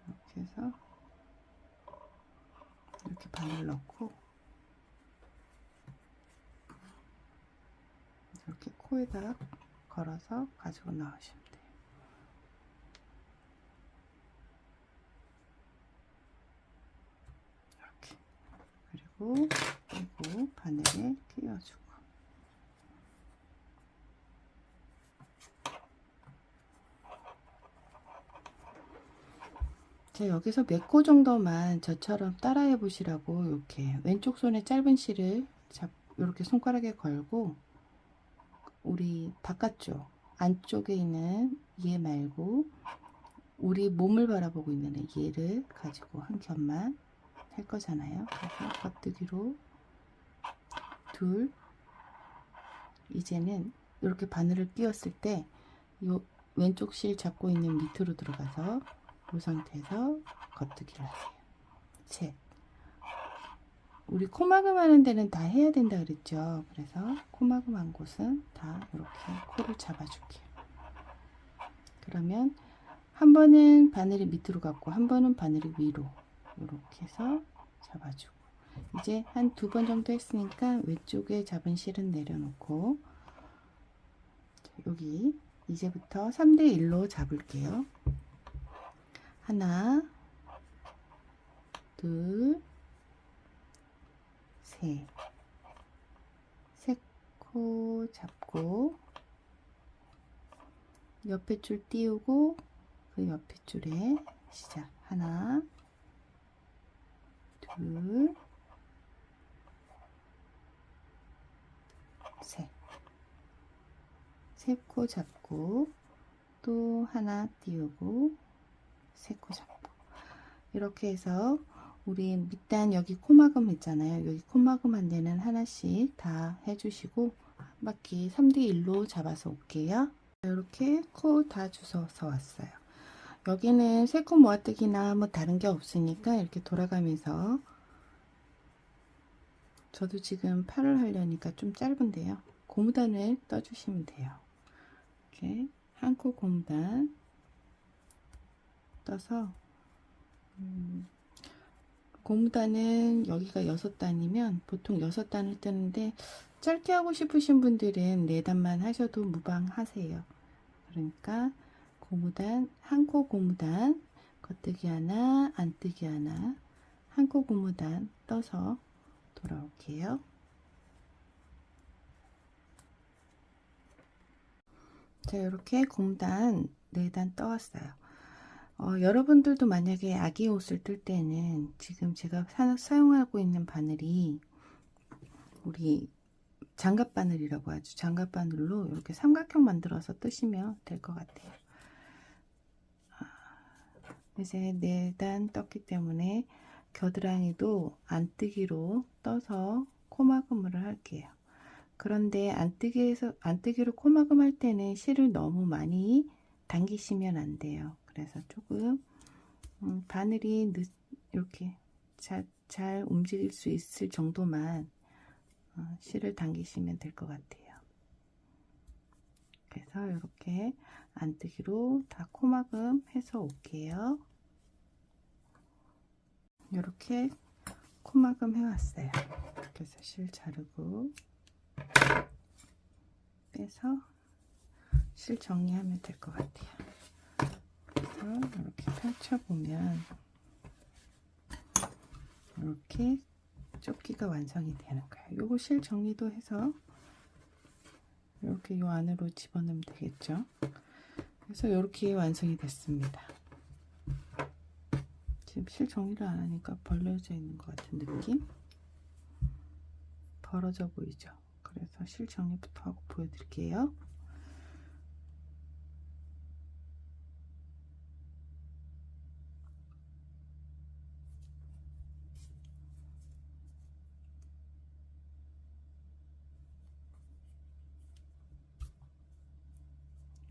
Speaker 1: 이렇게 해서 이렇게 바늘 넣고 이렇게 코에다 걸어서 가지고 나오시면 돼요. 이렇게. 그리고 잡고 그리고 바늘에 끼워주고. 자, 여기서 몇 코 정도만 저처럼 따라해 보시라고 이렇게 왼쪽 손에 짧은 실을 이렇게 손가락에 걸고 우리 바깥쪽 안쪽에 있는 얘 말고 우리 몸을 바라보고 있는 얘를 가지고 한 겹만 할 거잖아요. 그래서 겉뜨기로 둘, 이제는 이렇게 바늘을 끼웠을 때 요 왼쪽 실 잡고 있는 밑으로 들어가서 이 상태에서 겉뜨기를 하세요. 셋. 우리 코막음 하는 데는 다 해야 된다 그랬죠. 그래서 코막음 한 곳은 다 이렇게 코를 잡아줄게요. 그러면 한 번은 바늘이 밑으로 갔고 한 번은 바늘이 위로 이렇게 해서 잡아주고, 이제 한 두 번 정도 했으니까 왼쪽에 잡은 실은 내려놓고 여기 이제부터 3대 1로 잡을게요. 하나, 둘, 셋. 세 코 잡고 옆에 줄 띄우고 그 옆에 줄에 시작. 하나, 둘, 셋. 세 코 잡고 또 하나 띄우고 세 코 잡고, 이렇게 해서 우리 밑단 여기 코막음 있잖아요. 여기 코막음 한 데는 하나씩 다 해주시고 한 바퀴 3대 1로 잡아서 올게요. 이렇게 코 다 주워서 왔어요. 여기는 세 코 모아뜨기나 뭐 다른 게 없으니까 이렇게 돌아가면서, 저도 지금 팔을 하려니까 좀 짧은데요. 고무단을 떠주시면 돼요. 이렇게 한 코 고무단 떠서 고무단은 여기가 6단이면 보통 6단을 뜨는데 짧게 하고 싶으신 분들은 4단만 하셔도 무방하세요. 그러니까 고무단, 한 코 고무단, 겉뜨기 하나, 안뜨기 하나, 한 코 고무단 떠서 돌아올게요. 자, 이렇게 고무단 4단 떠왔어요. 여러분들도 만약에 아기 옷을 뜰 때는 지금 제가 사용하고 있는 바늘이 우리 장갑 바늘이라고 하죠. 장갑 바늘로 이렇게 삼각형 만들어서 뜨시면 될 것 같아요. 이제 4단 떴기 때문에 겨드랑이도 안뜨기로 떠서 코막음을 할게요. 그런데 안뜨기로 코막음 할 때는 실을 너무 많이 당기시면 안 돼요. 그래서 조금 바늘이 이렇게 잘 움직일 수 있을 정도만 실을 당기시면 될 것 같아요. 그래서 이렇게 안뜨기로 다 코막음 해서 올게요. 이렇게 코막음 해왔어요. 그래서 실 자르고 빼서 실 정리하면 될 것 같아요. 그래서 이렇게 펼쳐보면 이렇게 조끼가 완성이 되는 거예요. 요거 실 정리도 해서 이렇게 요 안으로 집어넣으면 되겠죠. 그래서 이렇게 완성이 됐습니다. 지금 실 정리를 안 하니까 벌려져 있는 것 같은 느낌? 벌어져 보이죠? 그래서 실 정리부터 하고 보여드릴게요.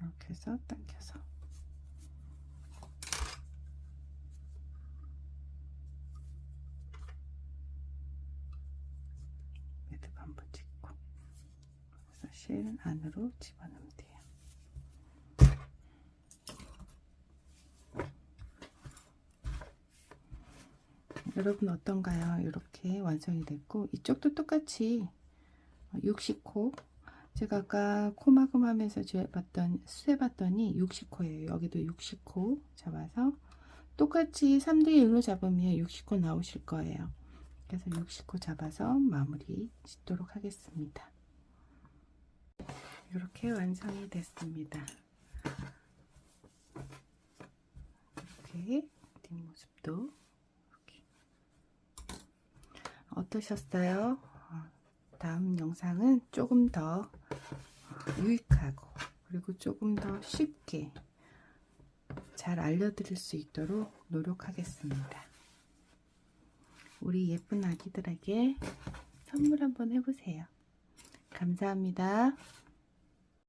Speaker 1: 이렇게 해서 당겨서 매듭 한번 찍고, 그래서 실 안으로 집어넣으면 돼요. 여러분 어떤가요? 이렇게 완성이 됐고, 이쪽도 똑같이 60코, 제가 아까 코막음 하면서 수세봤더니 60코예요. 여기도 60코 잡아서 똑같이 3대 1로 잡으면 60코 나오실 거예요. 이렇게 해서 60코 잡아서 마무리 짓도록 하겠습니다. 이렇게 완성이 됐습니다. 이렇게 뒷모습도 이렇게. 어떠셨어요? 다음 영상은 조금 더 유익하고 그리고 조금 더 쉽게 잘 알려드릴 수 있도록 노력하겠습니다. 우리 예쁜 아기들에게 선물 한번 해보세요. 감사합니다.